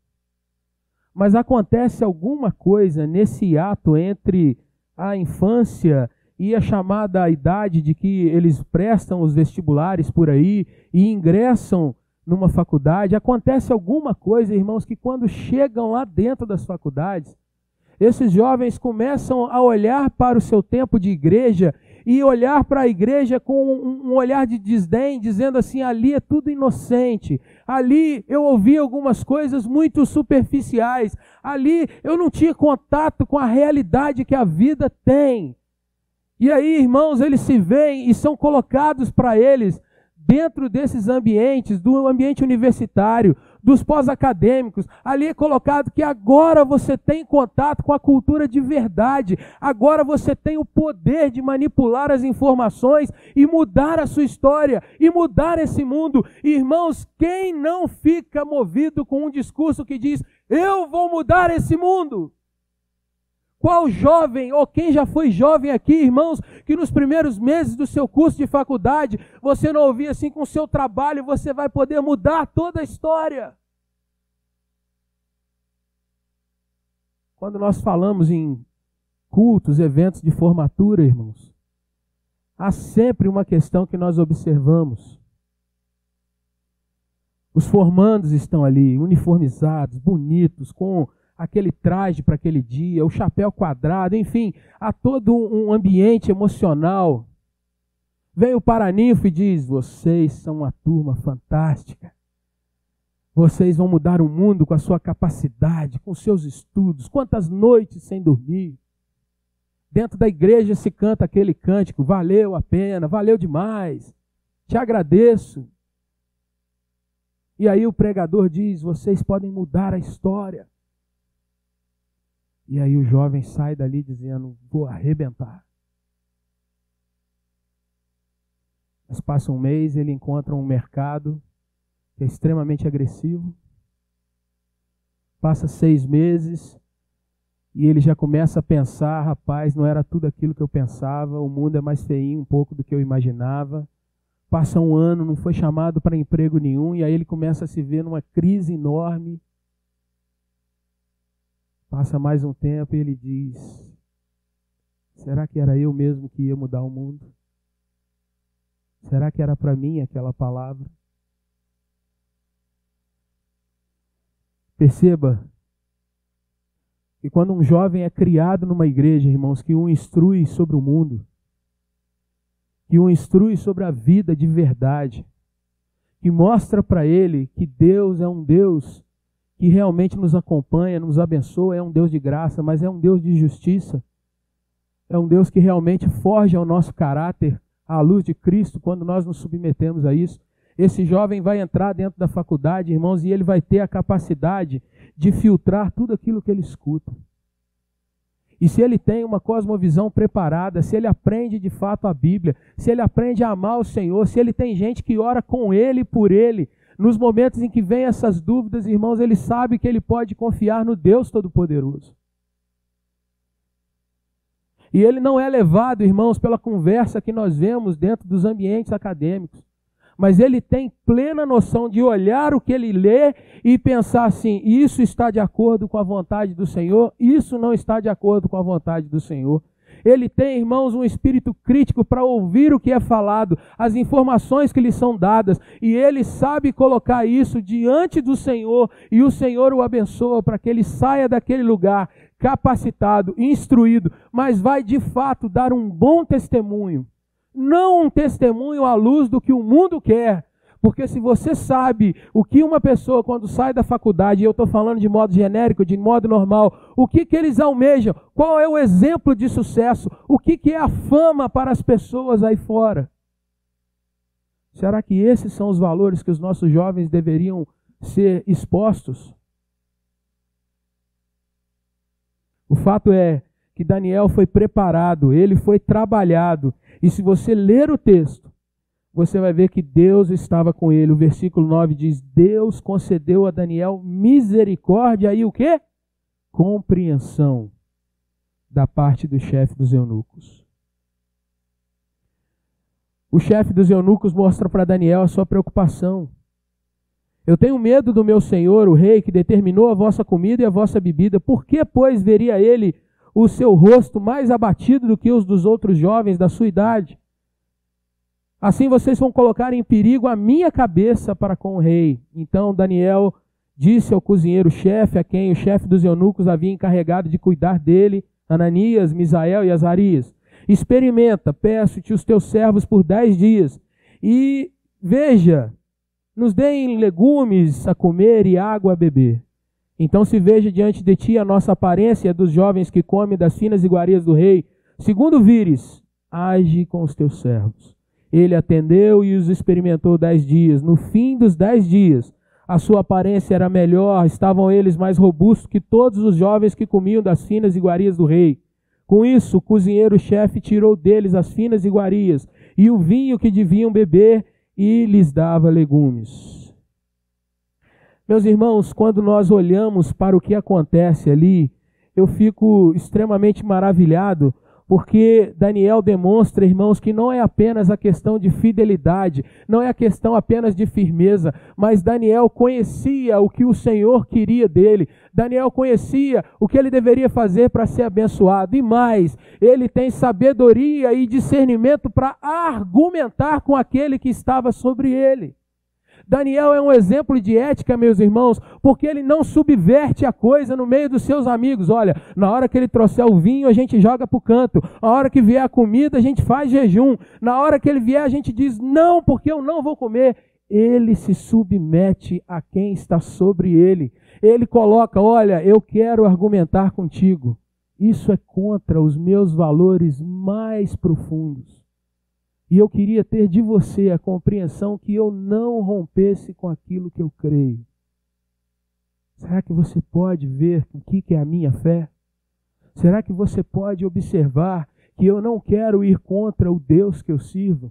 Speaker 1: Mas acontece alguma coisa nesse ato entre a infância e a chamada idade de que eles prestam os vestibulares por aí e ingressam numa faculdade. Acontece alguma coisa, irmãos, que quando chegam lá dentro das faculdades, esses jovens começam a olhar para o seu tempo de igreja e olhar para a igreja com um olhar de desdém, dizendo assim, ali é tudo inocente, ali eu ouvi algumas coisas muito superficiais, ali eu não tinha contato com a realidade que a vida tem. E aí, irmãos, eles se veem e são colocados para eles dentro desses ambientes, do ambiente universitário, dos pós-acadêmicos, ali é colocado que agora você tem contato com a cultura de verdade, agora você tem o poder de manipular as informações e mudar a sua história, e mudar esse mundo. Irmãos, quem não fica movido com um discurso que diz, eu vou mudar esse mundo? Qual jovem, ou quem já foi jovem aqui, irmãos, que nos primeiros meses do seu curso de faculdade, você não ouvia assim, com o seu trabalho você vai poder mudar toda a história? Quando nós falamos em cultos, eventos de formatura, irmãos, há sempre uma questão que nós observamos. Os formandos estão ali, uniformizados, bonitos, com aquele traje para aquele dia, o chapéu quadrado, enfim, há todo um ambiente emocional. Vem o paraninfo e diz, vocês são uma turma fantástica. Vocês vão mudar o mundo com a sua capacidade, com seus estudos. Quantas noites sem dormir. Dentro da igreja se canta aquele cântico, valeu a pena, valeu demais, te agradeço. E aí o pregador diz, vocês podem mudar a história. E aí o jovem sai dali dizendo, vou arrebentar. Mas passa um mês, ele encontra um mercado que é extremamente agressivo. Passa 6 meses e ele já começa a pensar, rapaz, não era tudo aquilo que eu pensava, o mundo é mais feinho um pouco do que eu imaginava. Passa um ano, não foi chamado para emprego nenhum, e aí ele começa a se ver numa crise enorme. Passa mais um tempo e ele diz, será que era eu mesmo que ia mudar o mundo? Será que era para mim aquela palavra? Perceba que quando um jovem é criado numa igreja, irmãos, que o instrui sobre o mundo, que o instrui sobre a vida de verdade, que mostra para ele que Deus é um Deus que realmente nos acompanha, nos abençoa, é um Deus de graça, mas é um Deus de justiça, é um Deus que realmente forja o nosso caráter à luz de Cristo quando nós nos submetemos a isso. Esse jovem vai entrar dentro da faculdade, irmãos, e ele vai ter a capacidade de filtrar tudo aquilo que ele escuta. E se ele tem uma cosmovisão preparada, se ele aprende de fato a Bíblia, se ele aprende a amar o Senhor, se ele tem gente que ora com ele e por ele, nos momentos em que vem essas dúvidas, irmãos, ele sabe que ele pode confiar no Deus Todo-Poderoso. E ele não é levado, irmãos, pela conversa que nós vemos dentro dos ambientes acadêmicos. Mas ele tem plena noção de olhar o que ele lê e pensar assim, isso está de acordo com a vontade do Senhor, isso não está de acordo com a vontade do Senhor. Ele tem, irmãos, um espírito crítico para ouvir o que é falado, as informações que lhe são dadas, e ele sabe colocar isso diante do Senhor, e o Senhor o abençoa para que ele saia daquele lugar capacitado, instruído, mas vai de fato dar um bom testemunho. Não um testemunho à luz do que o mundo quer, porque se você sabe o que uma pessoa quando sai da faculdade, e eu estou falando de modo genérico, de modo normal, o que eles almejam, qual é o exemplo de sucesso, o que é a fama para as pessoas aí fora. Será que esses são os valores que os nossos jovens deveriam ser expostos? O fato é que Daniel foi preparado, ele foi trabalhado, e se você ler o texto, você vai ver que Deus estava com ele. O versículo 9 diz, Deus concedeu a Daniel misericórdia e o quê? Compreensão da parte do chefe dos eunucos. O chefe dos eunucos mostra para Daniel a sua preocupação. Eu tenho medo do meu senhor, o rei, que determinou a vossa comida e a vossa bebida. Por que, pois, veria ele o seu rosto mais abatido do que os dos outros jovens da sua idade? Assim vocês vão colocar em perigo a minha cabeça para com o rei. Então Daniel disse ao cozinheiro-chefe, a quem o chefe dos eunucos havia encarregado de cuidar dele, Ananias, Misael e Azarias, Experimenta, peço-te, os teus servos por 10 dias. E veja, nos deem legumes a comer e água a beber. Então se veja diante de ti a nossa aparência dos jovens que comem das finas iguarias do rei. Segundo vires, age com os teus servos. Ele atendeu e os experimentou 10 dias. No fim dos 10 dias, a sua aparência era melhor, estavam eles mais robustos que todos os jovens que comiam das finas iguarias do rei. Com isso, o cozinheiro-chefe tirou deles as finas iguarias e o vinho que deviam beber e lhes dava legumes. Meus irmãos, quando nós olhamos para o que acontece ali, eu fico extremamente maravilhado, porque Daniel demonstra, irmãos, que não é apenas a questão de fidelidade, não é a questão apenas de firmeza, mas Daniel conhecia o que o Senhor queria dele, Daniel conhecia o que ele deveria fazer para ser abençoado, e mais, ele tem sabedoria e discernimento para argumentar com aquele que estava sobre ele. Daniel é um exemplo de ética, meus irmãos, porque ele não subverte a coisa no meio dos seus amigos. Olha, na hora que ele trouxer o vinho, a gente joga para o canto. Na hora que vier a comida, a gente faz jejum. Na hora que ele vier, a gente diz, não, porque eu não vou comer. Ele se submete a quem está sobre ele. Ele coloca, olha, eu quero argumentar contigo. Isso é contra os meus valores mais profundos. E eu queria ter de você a compreensão que eu não rompesse com aquilo que eu creio. Será que você pode ver o que é a minha fé? Será que você pode observar que eu não quero ir contra o Deus que eu sirvo?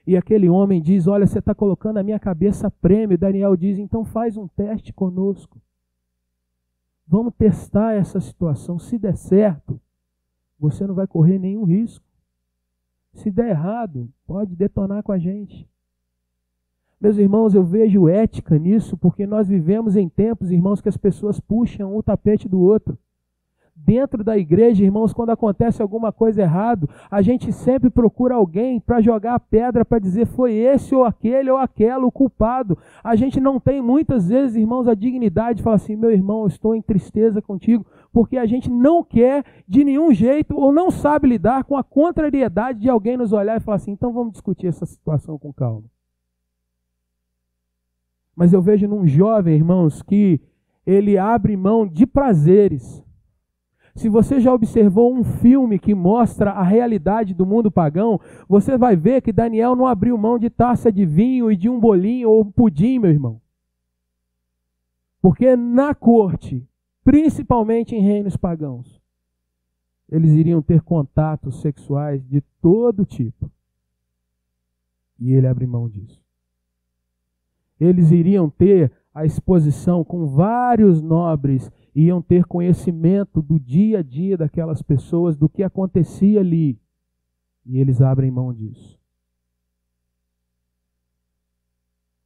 Speaker 1: E aquele homem diz, olha, você está colocando a minha cabeça a prêmio. Daniel diz, então faz um teste conosco. Vamos testar essa situação. Se der certo, você não vai correr nenhum risco. Se der errado, pode detonar com a gente. Meus irmãos, eu vejo ética nisso, porque nós vivemos em tempos, irmãos, que as pessoas puxam o tapete do outro. Dentro da igreja, irmãos, quando acontece alguma coisa errada, a gente sempre procura alguém para jogar a pedra, para dizer foi esse ou aquele ou aquela o culpado. A gente não tem muitas vezes, irmãos, a dignidade de falar assim, meu irmão, eu estou em tristeza contigo, porque a gente não quer de nenhum jeito ou não sabe lidar com a contrariedade de alguém nos olhar e falar assim, então vamos discutir essa situação com calma. Mas eu vejo num jovem, irmãos, que ele abre mão de prazeres. Se você já observou um filme que mostra a realidade do mundo pagão, você vai ver que Daniel não abriu mão de taça de vinho e de um bolinho ou um pudim, meu irmão. Porque na corte, principalmente em reinos pagãos, eles iriam ter contatos sexuais de todo tipo. E ele abre mão disso. Eles iriam ter a exposição com vários nobres, iam ter conhecimento do dia a dia daquelas pessoas, do que acontecia ali. E eles abrem mão disso.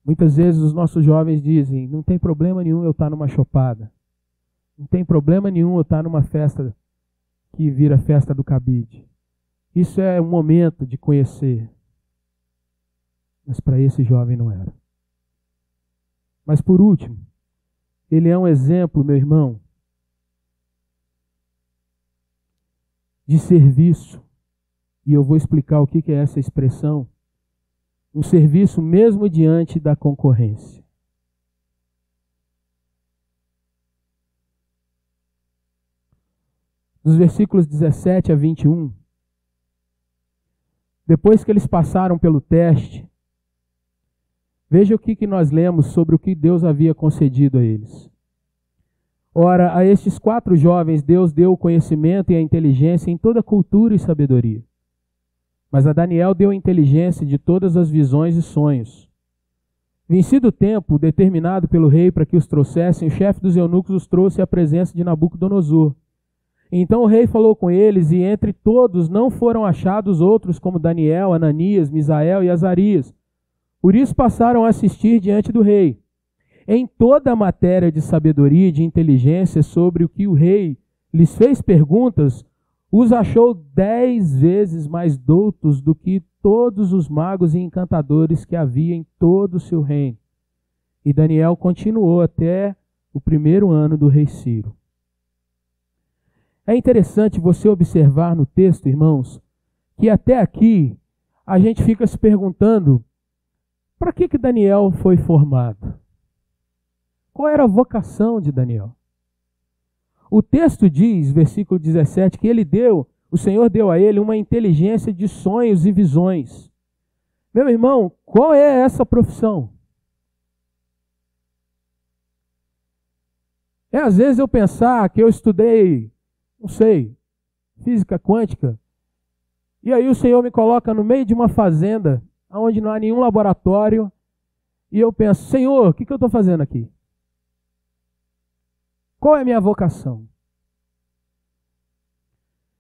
Speaker 1: Muitas vezes os nossos jovens dizem, não tem problema nenhum eu estar numa chopada. Não tem problema nenhum eu estar numa festa que vira festa do cabide. Isso é um momento de conhecer. Mas para esse jovem não era. Mas por último, ele é um exemplo, meu irmão, de serviço. E eu vou explicar o que é essa expressão. Um serviço mesmo diante da concorrência. Dos versículos 17 a 21, depois que eles passaram pelo teste, veja o que nós lemos sobre o que Deus havia concedido a eles. Ora, a estes 4 jovens Deus deu o conhecimento e a inteligência em toda cultura e sabedoria. Mas a Daniel deu a inteligência de todas as visões e sonhos. Vencido o tempo determinado pelo rei para que os trouxessem, o chefe dos eunucos os trouxe à presença de Nabucodonosor. Então o rei falou com eles, e entre todos não foram achados outros como Daniel, Ananias, Misael e Azarias. Por isso passaram a assistir diante do rei. Em toda a matéria de sabedoria e de inteligência sobre o que o rei lhes fez perguntas, os achou 10 vezes mais doutos do que todos os magos e encantadores que havia em todo o seu reino. E Daniel continuou até o 1º ano do rei Ciro. É interessante você observar no texto, irmãos, que até aqui a gente fica se perguntando para que Daniel foi formado? Qual era a vocação de Daniel? O texto diz, versículo 17, que o Senhor deu a ele uma inteligência de sonhos e visões. Meu irmão, qual é essa profissão? Às vezes eu pensar que eu estudei, não sei, física quântica, e aí o Senhor me coloca no meio de uma fazenda, onde não há nenhum laboratório, e eu penso, Senhor, o que eu estou fazendo aqui? Qual é a minha vocação?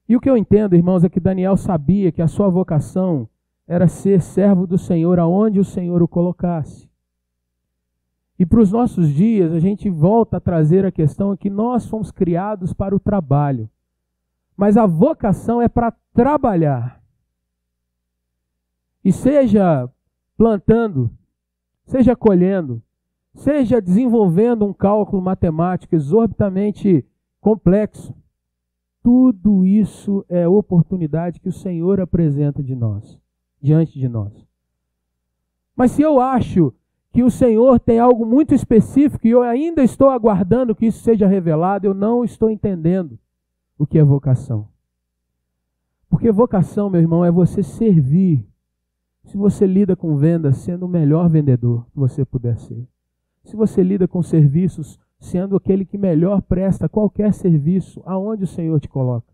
Speaker 1: E o que eu entendo, irmãos, é que Daniel sabia que a sua vocação era ser servo do Senhor aonde o Senhor o colocasse. E para os nossos dias, a gente volta a trazer a questão que nós fomos criados para o trabalho. Mas a vocação é para trabalhar. E seja plantando, seja colhendo, seja desenvolvendo um cálculo matemático exorbitamente complexo, tudo isso é oportunidade que o Senhor apresenta diante de nós. Mas se eu acho que o Senhor tem algo muito específico e eu ainda estou aguardando que isso seja revelado, eu não estou entendendo o que é vocação. Porque vocação, meu irmão, é você servir. Se você lida com vendas, sendo o melhor vendedor que você puder ser. Se você lida com serviços, sendo aquele que melhor presta qualquer serviço, aonde o Senhor te coloca.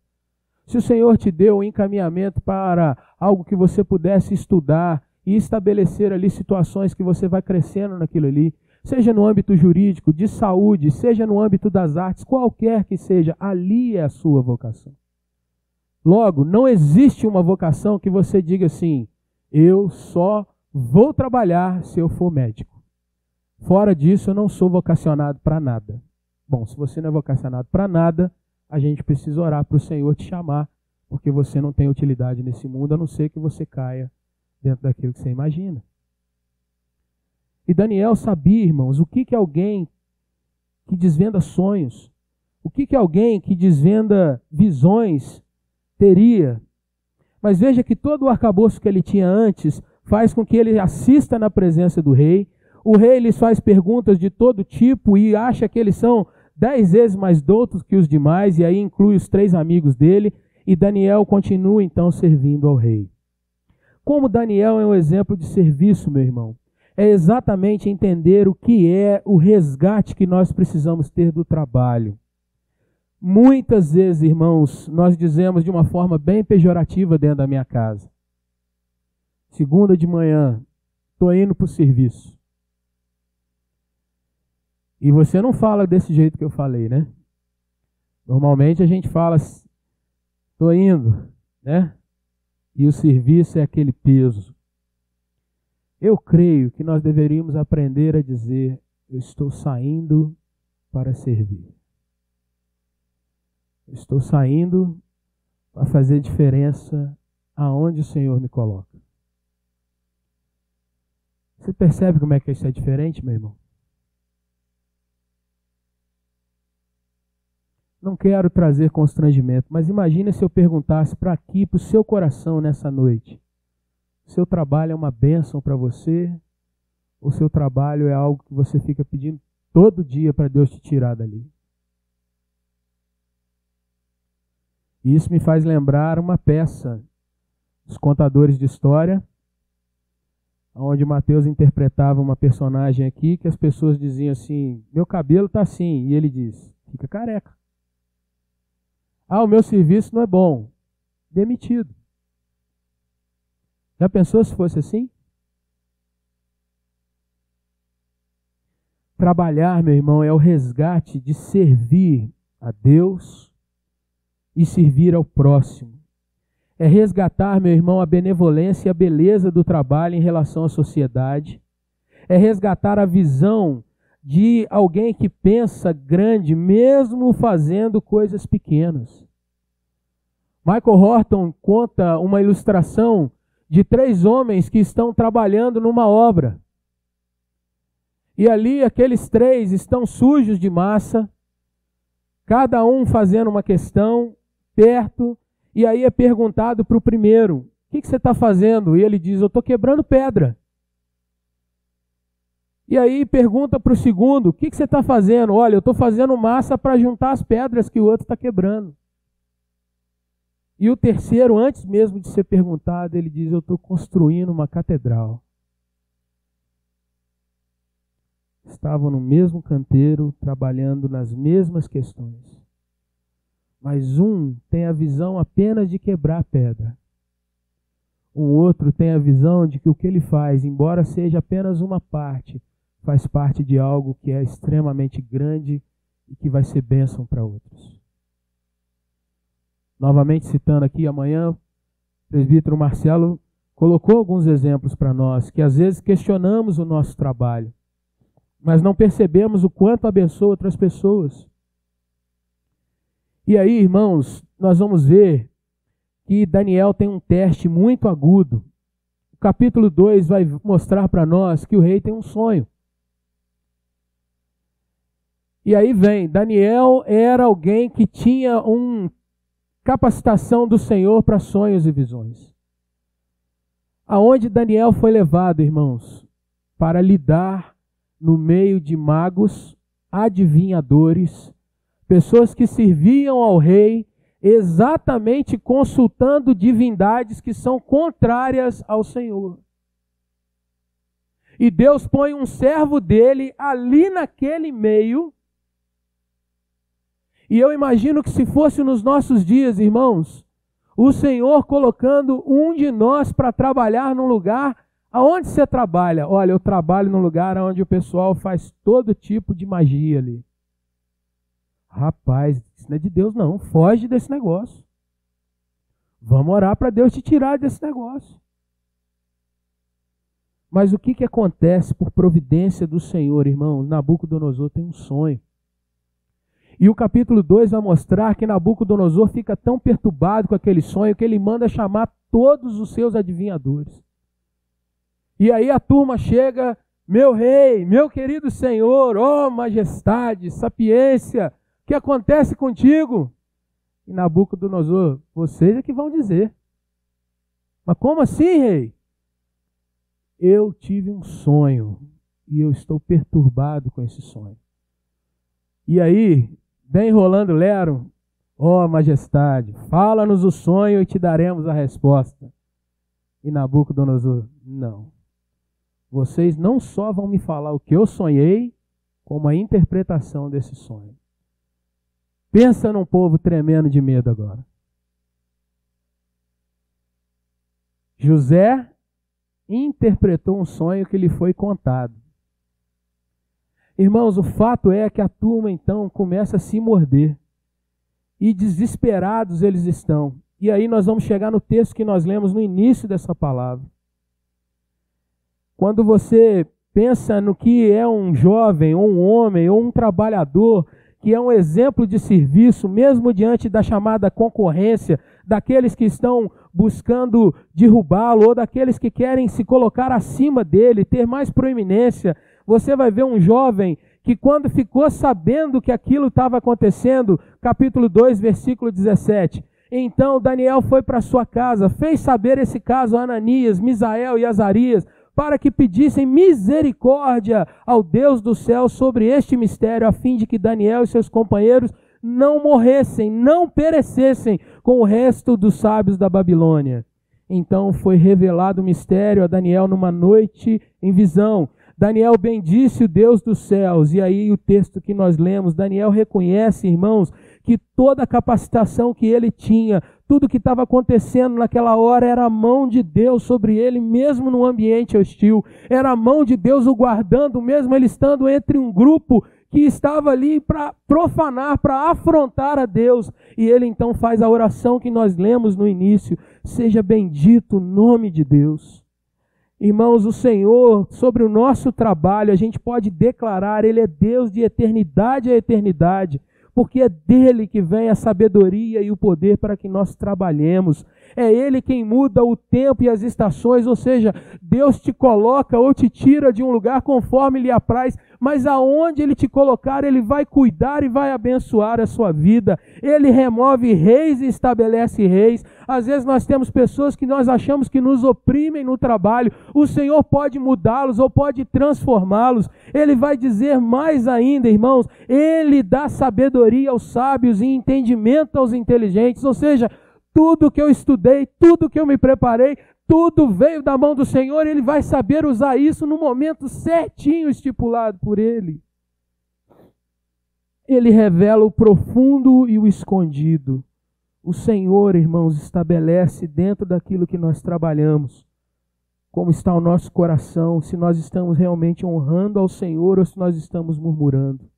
Speaker 1: Se o Senhor te deu um encaminhamento para algo que você pudesse estudar e estabelecer ali situações que você vai crescendo naquilo ali, seja no âmbito jurídico, de saúde, seja no âmbito das artes, qualquer que seja, ali é a sua vocação. Logo, não existe uma vocação que você diga assim, eu só vou trabalhar se eu for médico. Fora disso, eu não sou vocacionado para nada. Bom, se você não é vocacionado para nada, a gente precisa orar para o Senhor te chamar, porque você não tem utilidade nesse mundo, a não ser que você caia dentro daquilo que você imagina. E Daniel sabia, irmãos, o que alguém que desvenda sonhos, o que alguém que desvenda visões teria. Mas veja que todo o arcabouço que ele tinha antes faz com que ele assista na presença do rei. O rei lhes faz perguntas de todo tipo e acha que eles são 10 vezes mais doutos que os demais, e aí inclui os 3 amigos dele, e Daniel continua então servindo ao rei. Como Daniel é um exemplo de serviço, meu irmão, é exatamente entender o que é o resgate que nós precisamos ter do trabalho. Muitas vezes, irmãos, nós dizemos de uma forma bem pejorativa dentro da minha casa. Segunda de manhã, estou indo para o serviço. E você não fala desse jeito que eu falei, né? Normalmente a gente fala, estou indo, né? E o serviço é aquele peso. Eu creio que nós deveríamos aprender a dizer, eu estou saindo para servir. Eu estou saindo para fazer diferença aonde o Senhor me coloca. Você percebe como é que isso é diferente, meu irmão? Não quero trazer constrangimento, mas imagina se eu perguntasse para aqui, para o seu coração nessa noite. Seu trabalho é uma bênção para você? Ou seu trabalho é algo que você fica pedindo todo dia para Deus te tirar dali? E isso me faz lembrar uma peça dos contadores de história, onde Mateus interpretava uma personagem aqui que as pessoas diziam assim, meu cabelo está assim, e ele diz, fica careca. Ah, o meu serviço não é bom. Demitido. Já pensou se fosse assim? Trabalhar, meu irmão, é o resgate de servir a Deus e servir ao próximo. É resgatar, meu irmão, a benevolência e a beleza do trabalho em relação à sociedade. É resgatar a visão de alguém que pensa grande, mesmo fazendo coisas pequenas. Michael Horton conta uma ilustração de 3 homens que estão trabalhando numa obra. E ali aqueles 3 estão sujos de massa, cada um fazendo uma questão, perto, e aí é perguntado para o primeiro, o que você está fazendo? E ele diz, eu estou quebrando pedra. E aí pergunta para o segundo, o que você está fazendo? Olha, eu estou fazendo massa para juntar as pedras que o outro está quebrando. E o terceiro, antes mesmo de ser perguntado, ele diz, eu estou construindo uma catedral. Estavam no mesmo canteiro, trabalhando nas mesmas questões. Mas um tem a visão apenas de quebrar pedra. Um outro tem a visão de que o que ele faz, embora seja apenas uma parte, faz parte de algo que é extremamente grande e que vai ser bênção para outros. Novamente citando aqui, amanhã, o presbítero Marcelo colocou alguns exemplos para nós, que às vezes questionamos o nosso trabalho, mas não percebemos o quanto abençoa outras pessoas. E aí, irmãos, nós vamos ver que Daniel tem um teste muito agudo. O capítulo 2 vai mostrar para nós que o rei tem um sonho. E aí vem, Daniel era alguém que tinha uma capacitação do Senhor para sonhos e visões. Aonde Daniel foi levado, irmãos, para lidar no meio de magos, adivinhadores, pessoas que serviam ao rei, exatamente consultando divindades que são contrárias ao Senhor. E Deus põe um servo dele ali naquele meio. E eu imagino que se fosse nos nossos dias, irmãos, o Senhor colocando um de nós para trabalhar num lugar. Aonde você trabalha? Olha, eu trabalho num lugar onde o pessoal faz todo tipo de magia ali. Rapaz, isso não é de Deus não, foge desse negócio. Vamos orar para Deus te tirar desse negócio. Mas o que acontece por providência do Senhor, irmão? Nabucodonosor tem um sonho. E o capítulo 2 vai mostrar que Nabucodonosor fica tão perturbado com aquele sonho que ele manda chamar todos os seus adivinhadores. E aí a turma chega, meu rei, meu querido senhor, ó majestade, sapiência, o que acontece contigo? E Nabucodonosor, vocês é que vão dizer. Mas como assim, rei? Eu tive um sonho e eu estou perturbado com esse sonho. E aí, bem enrolando Lero, ó majestade, fala-nos o sonho e te daremos a resposta. E Nabucodonosor, não. Vocês não só vão me falar o que eu sonhei, como a interpretação desse sonho. Pensa num povo tremendo de medo agora. José interpretou um sonho que lhe foi contado. Irmãos, o fato é que a turma então começa a se morder. E desesperados eles estão. E aí nós vamos chegar no texto que nós lemos no início dessa palavra. Quando você pensa no que é um jovem, ou um homem, ou um trabalhador, que é um exemplo de serviço, mesmo diante da chamada concorrência, daqueles que estão buscando derrubá-lo, ou daqueles que querem se colocar acima dele, ter mais proeminência, você vai ver um jovem que quando ficou sabendo que aquilo estava acontecendo, capítulo 2, versículo 17, então Daniel foi para sua casa, fez saber esse caso a Ananias, Misael e Azarias, para que pedissem misericórdia ao Deus do céu sobre este mistério, a fim de que Daniel e seus companheiros não morressem, não perecessem com o resto dos sábios da Babilônia. Então foi revelado o mistério a Daniel numa noite em visão. Daniel bendisse o Deus dos céus. E aí o texto que nós lemos, Daniel reconhece, irmãos, que toda a capacitação que ele tinha, tudo que estava acontecendo naquela hora era a mão de Deus sobre ele, mesmo no ambiente hostil. Era a mão de Deus o guardando, mesmo ele estando entre um grupo que estava ali para profanar, para afrontar a Deus. E ele então faz a oração que nós lemos no início. Seja bendito o nome de Deus. Irmãos, o Senhor, sobre o nosso trabalho, a gente pode declarar, Ele é Deus de eternidade a eternidade, porque é dele que vem a sabedoria e o poder para que nós trabalhemos. É Ele quem muda o tempo e as estações, ou seja, Deus te coloca ou te tira de um lugar conforme lhe apraz, mas aonde Ele te colocar, Ele vai cuidar e vai abençoar a sua vida. Ele remove reis e estabelece reis. Às vezes nós temos pessoas que nós achamos que nos oprimem no trabalho. O Senhor pode mudá-los ou pode transformá-los. Ele vai dizer mais ainda, irmãos, Ele dá sabedoria aos sábios e entendimento aos inteligentes. Ou seja, tudo que eu estudei, tudo que eu me preparei, tudo veio da mão do Senhor, Ele vai saber usar isso no momento certinho estipulado por Ele. Ele revela o profundo e o escondido. O Senhor, irmãos, estabelece dentro daquilo que nós trabalhamos, como está o nosso coração, se nós estamos realmente honrando ao Senhor ou se nós estamos murmurando.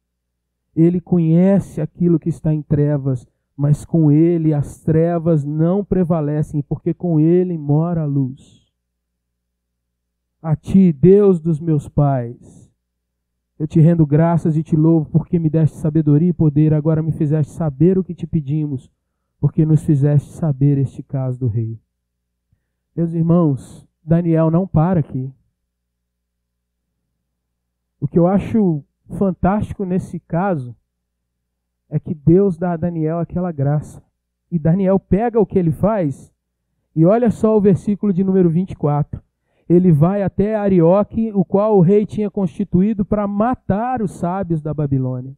Speaker 1: Ele conhece aquilo que está em trevas, mas com Ele as trevas não prevalecem, porque com Ele mora a luz. A Ti, Deus dos meus pais, eu te rendo graças e te louvo, porque me deste sabedoria e poder, agora me fizeste saber o que te pedimos, porque nos fizeste saber este caso do rei. Meus irmãos, Daniel não para aqui. O que eu acho fantástico nesse caso é que Deus dá a Daniel aquela graça. E Daniel pega o que ele faz, e olha só o versículo de número 24. Ele vai até Arioque, o qual o rei tinha constituído para matar os sábios da Babilônia.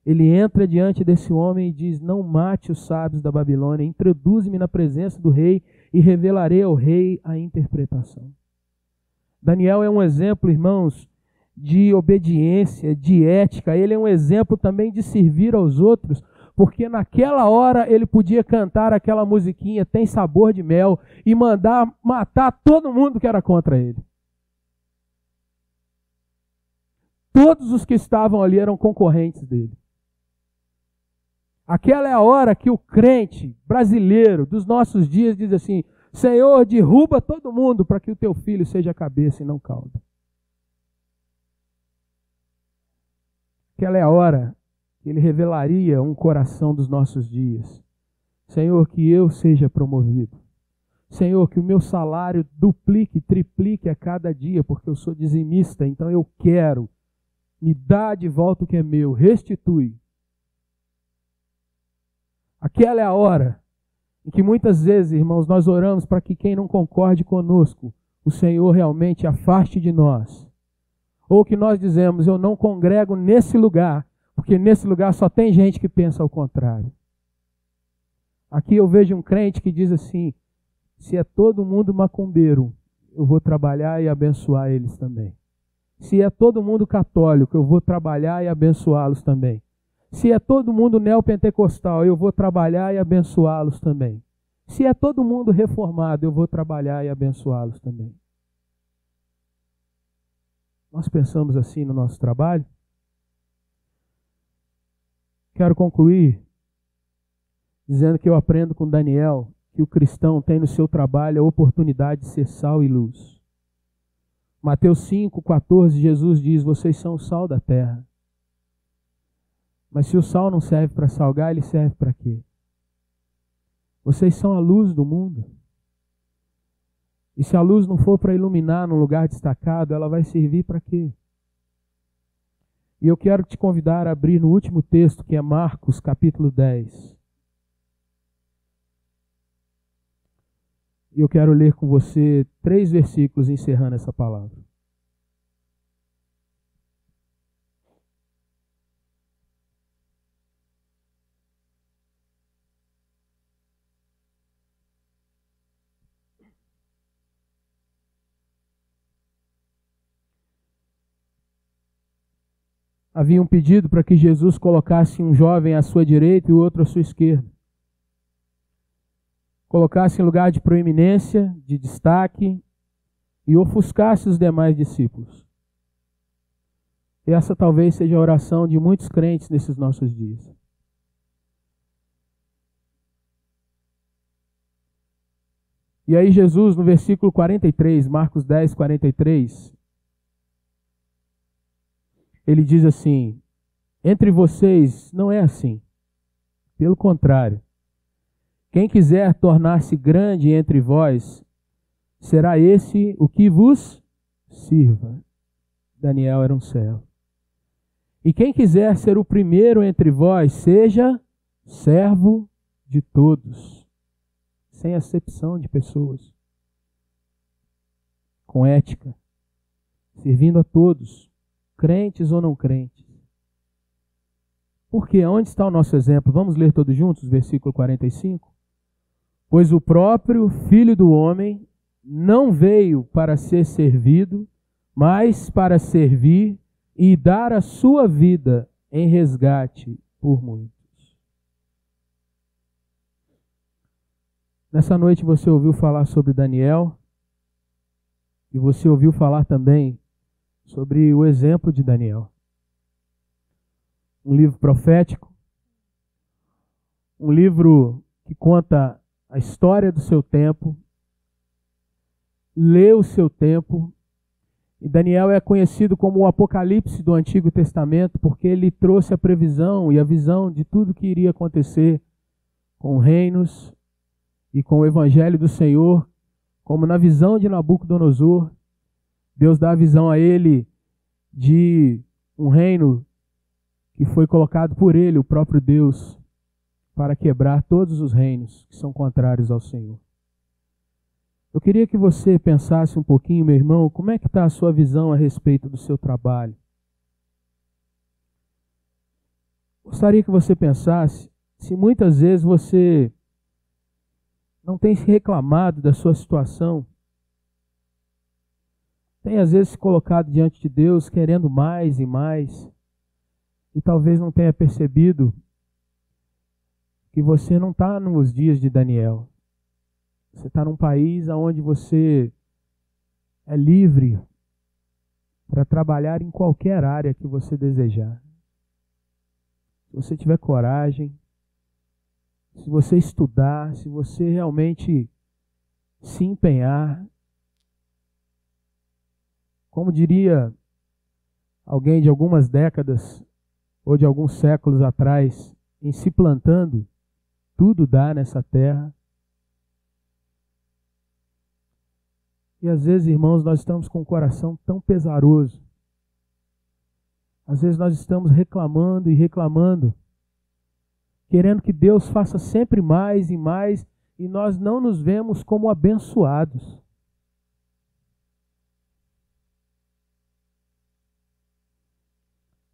Speaker 1: Ele entra diante desse homem e diz: não mate os sábios da Babilônia, introduze-me na presença do rei e revelarei ao rei a interpretação. Daniel é um exemplo, irmãos, de obediência, de ética. Ele é um exemplo também de servir aos outros, porque naquela hora ele podia cantar aquela musiquinha Tem Sabor de Mel e mandar matar todo mundo que era contra ele. Todos os que estavam ali eram concorrentes dele. Aquela é a hora que o crente brasileiro dos nossos dias diz assim: Senhor, derruba todo mundo para que o teu filho seja a cabeça e não cauda. Aquela é a hora que Ele revelaria um coração dos nossos dias. Senhor, que eu seja promovido. Senhor, que o meu salário duplique, triplique a cada dia, porque eu sou dizimista, então eu quero. Me dá de volta o que é meu, restitui. Aquela é a hora em que muitas vezes, irmãos, nós oramos para que quem não concorde conosco, o Senhor realmente afaste de nós. Ou que nós dizemos: eu não congrego nesse lugar, porque nesse lugar só tem gente que pensa ao contrário. Aqui eu vejo um crente que diz assim: se é todo mundo macumbeiro, eu vou trabalhar e abençoar eles também. Se é todo mundo católico, eu vou trabalhar e abençoá-los também. Se é todo mundo neopentecostal, eu vou trabalhar e abençoá-los também. Se é todo mundo reformado, eu vou trabalhar e abençoá-los também. Nós pensamos assim no nosso trabalho? Quero concluir dizendo que eu aprendo com Daniel que o cristão tem no seu trabalho a oportunidade de ser sal e luz. Mateus 5,14, Jesus diz: vocês são o sal da terra. Mas se o sal não serve para salgar, ele serve para quê? Vocês são a luz do mundo. E se a luz não for para iluminar num lugar destacado, ela vai servir para quê? E eu quero te convidar a abrir no último texto, que é Marcos, capítulo 10. E eu quero ler com você 3 versículos encerrando essa palavra. Havia um pedido para que Jesus colocasse um jovem à sua direita e o outro à sua esquerda. Colocasse em lugar de proeminência, de destaque, e ofuscasse os demais discípulos. E essa talvez seja a oração de muitos crentes nesses nossos dias. E aí Jesus, no versículo 43, Marcos 10, 43... ele diz assim: entre vocês não é assim. Pelo contrário, quem quiser tornar-se grande entre vós, será esse o que vos sirva. Daniel era um servo. E quem quiser ser o primeiro entre vós, seja servo de todos, sem acepção de pessoas, com ética, servindo a todos, crentes ou não crentes. Por quê? Onde está o nosso exemplo? Vamos ler todos juntos, versículo 45? Pois o próprio Filho do Homem não veio para ser servido, mas para servir e dar a sua vida em resgate por muitos. Nessa noite você ouviu falar sobre Daniel e você ouviu falar também sobre o exemplo de Daniel. Um livro profético, um livro que conta a história do seu tempo, lê o seu tempo. E Daniel é conhecido como o Apocalipse do Antigo Testamento, porque ele trouxe a previsão e a visão de tudo que iria acontecer com reinos e com o Evangelho do Senhor, como na visão de Nabucodonosor. Deus dá a visão a ele de um reino que foi colocado por ele, o próprio Deus, para quebrar todos os reinos que são contrários ao Senhor. Eu queria que você pensasse um pouquinho, meu irmão, como é que está a sua visão a respeito do seu trabalho? Gostaria que você pensasse se muitas vezes você não tem se reclamado da sua situação, tem às vezes se colocado diante de Deus querendo mais e mais, e talvez não tenha percebido que você não está nos dias de Daniel. Você está num país onde você é livre para trabalhar em qualquer área que você desejar. Se você tiver coragem, se você estudar, se você realmente se empenhar, como diria alguém de algumas décadas ou de alguns séculos atrás, em se plantando, tudo dá nessa terra. E às vezes, irmãos, nós estamos com o coração tão pesaroso. Às vezes nós estamos reclamando e reclamando, querendo que Deus faça sempre mais e mais, e nós não nos vemos como abençoados.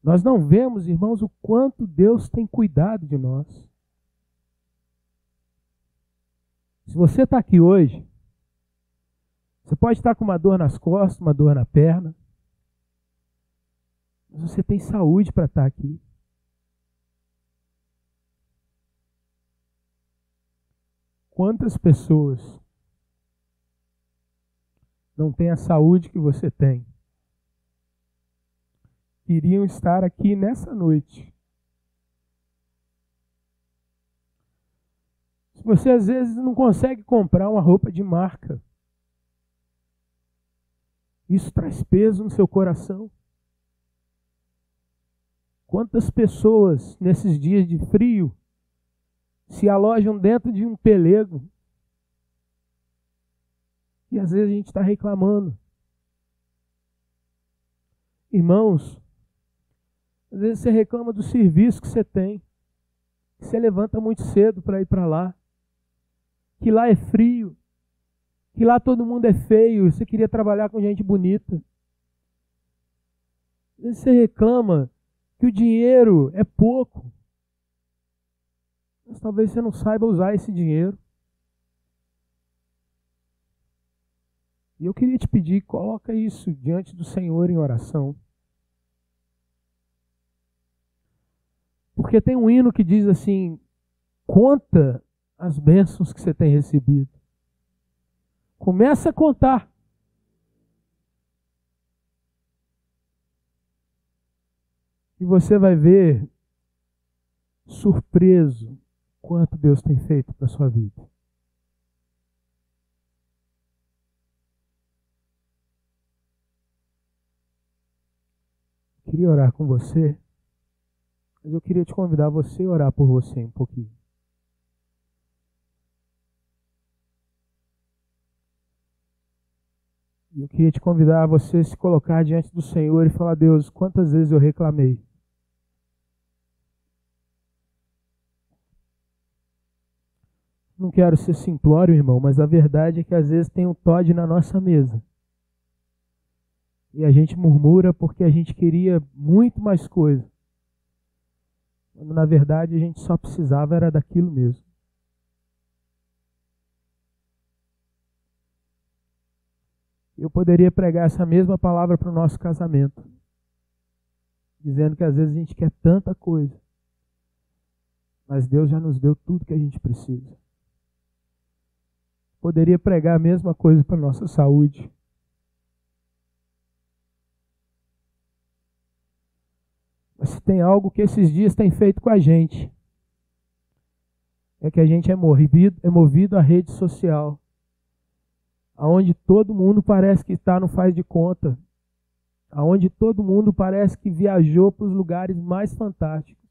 Speaker 1: Nós não vemos, irmãos, o quanto Deus tem cuidado de nós. Se você está aqui hoje, você pode estar com uma dor nas costas, uma dor na perna, mas você tem saúde para estar aqui. Quantas pessoas não têm a saúde que você tem? Iriam estar aqui nessa noite. Se você às vezes não consegue comprar uma roupa de marca, isso traz peso no seu coração. Quantas pessoas nesses dias de frio se alojam dentro de um pelego e às vezes a gente está reclamando. Irmãos, às vezes você reclama do serviço que você tem, que você levanta muito cedo para ir para lá, que lá é frio, que lá todo mundo é feio, você queria trabalhar com gente bonita. Às vezes você reclama que o dinheiro é pouco, mas talvez você não saiba usar esse dinheiro. E eu queria te pedir, coloca isso diante do Senhor em oração. Porque tem um hino que diz assim: conta as bênçãos que você tem recebido. Começa a contar. E você vai ver, surpreso, quanto Deus tem feito para a sua vida. Eu queria orar com você, mas eu queria te convidar a você orar por você um pouquinho. E eu queria te convidar a você se colocar diante do Senhor e falar: Deus, quantas vezes eu reclamei? Não quero ser simplório, irmão, mas a verdade é que às vezes tem um Toddy na nossa mesa. E a gente murmura porque a gente queria muito mais coisa. Quando na verdade a gente só precisava era daquilo mesmo. Eu poderia pregar essa mesma palavra para o nosso casamento, dizendo que às vezes a gente quer tanta coisa, mas Deus já nos deu tudo que a gente precisa. Poderia pregar a mesma coisa para a nossa saúde. Mas se tem algo que esses dias tem feito com a gente, é que a gente é movido à rede social, aonde todo mundo parece que está no faz de conta, aonde todo mundo parece que viajou para os lugares mais fantásticos,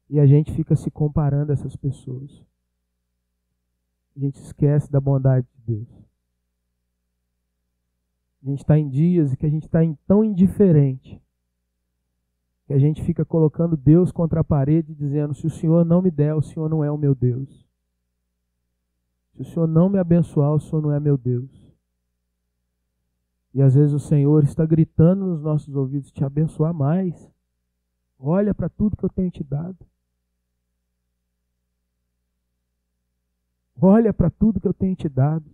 Speaker 1: e a gente fica se comparando a essas pessoas. A gente esquece da bondade de Deus. A gente está em dias que a gente está tão indiferente que a gente fica colocando Deus contra a parede, dizendo: se o Senhor não me der, o Senhor não é o meu Deus. Se o Senhor não me abençoar, o Senhor não é meu Deus. E às vezes o Senhor está gritando nos nossos ouvidos: te abençoar mais. Olha para tudo que eu tenho te dado. Olha para tudo que eu tenho te dado.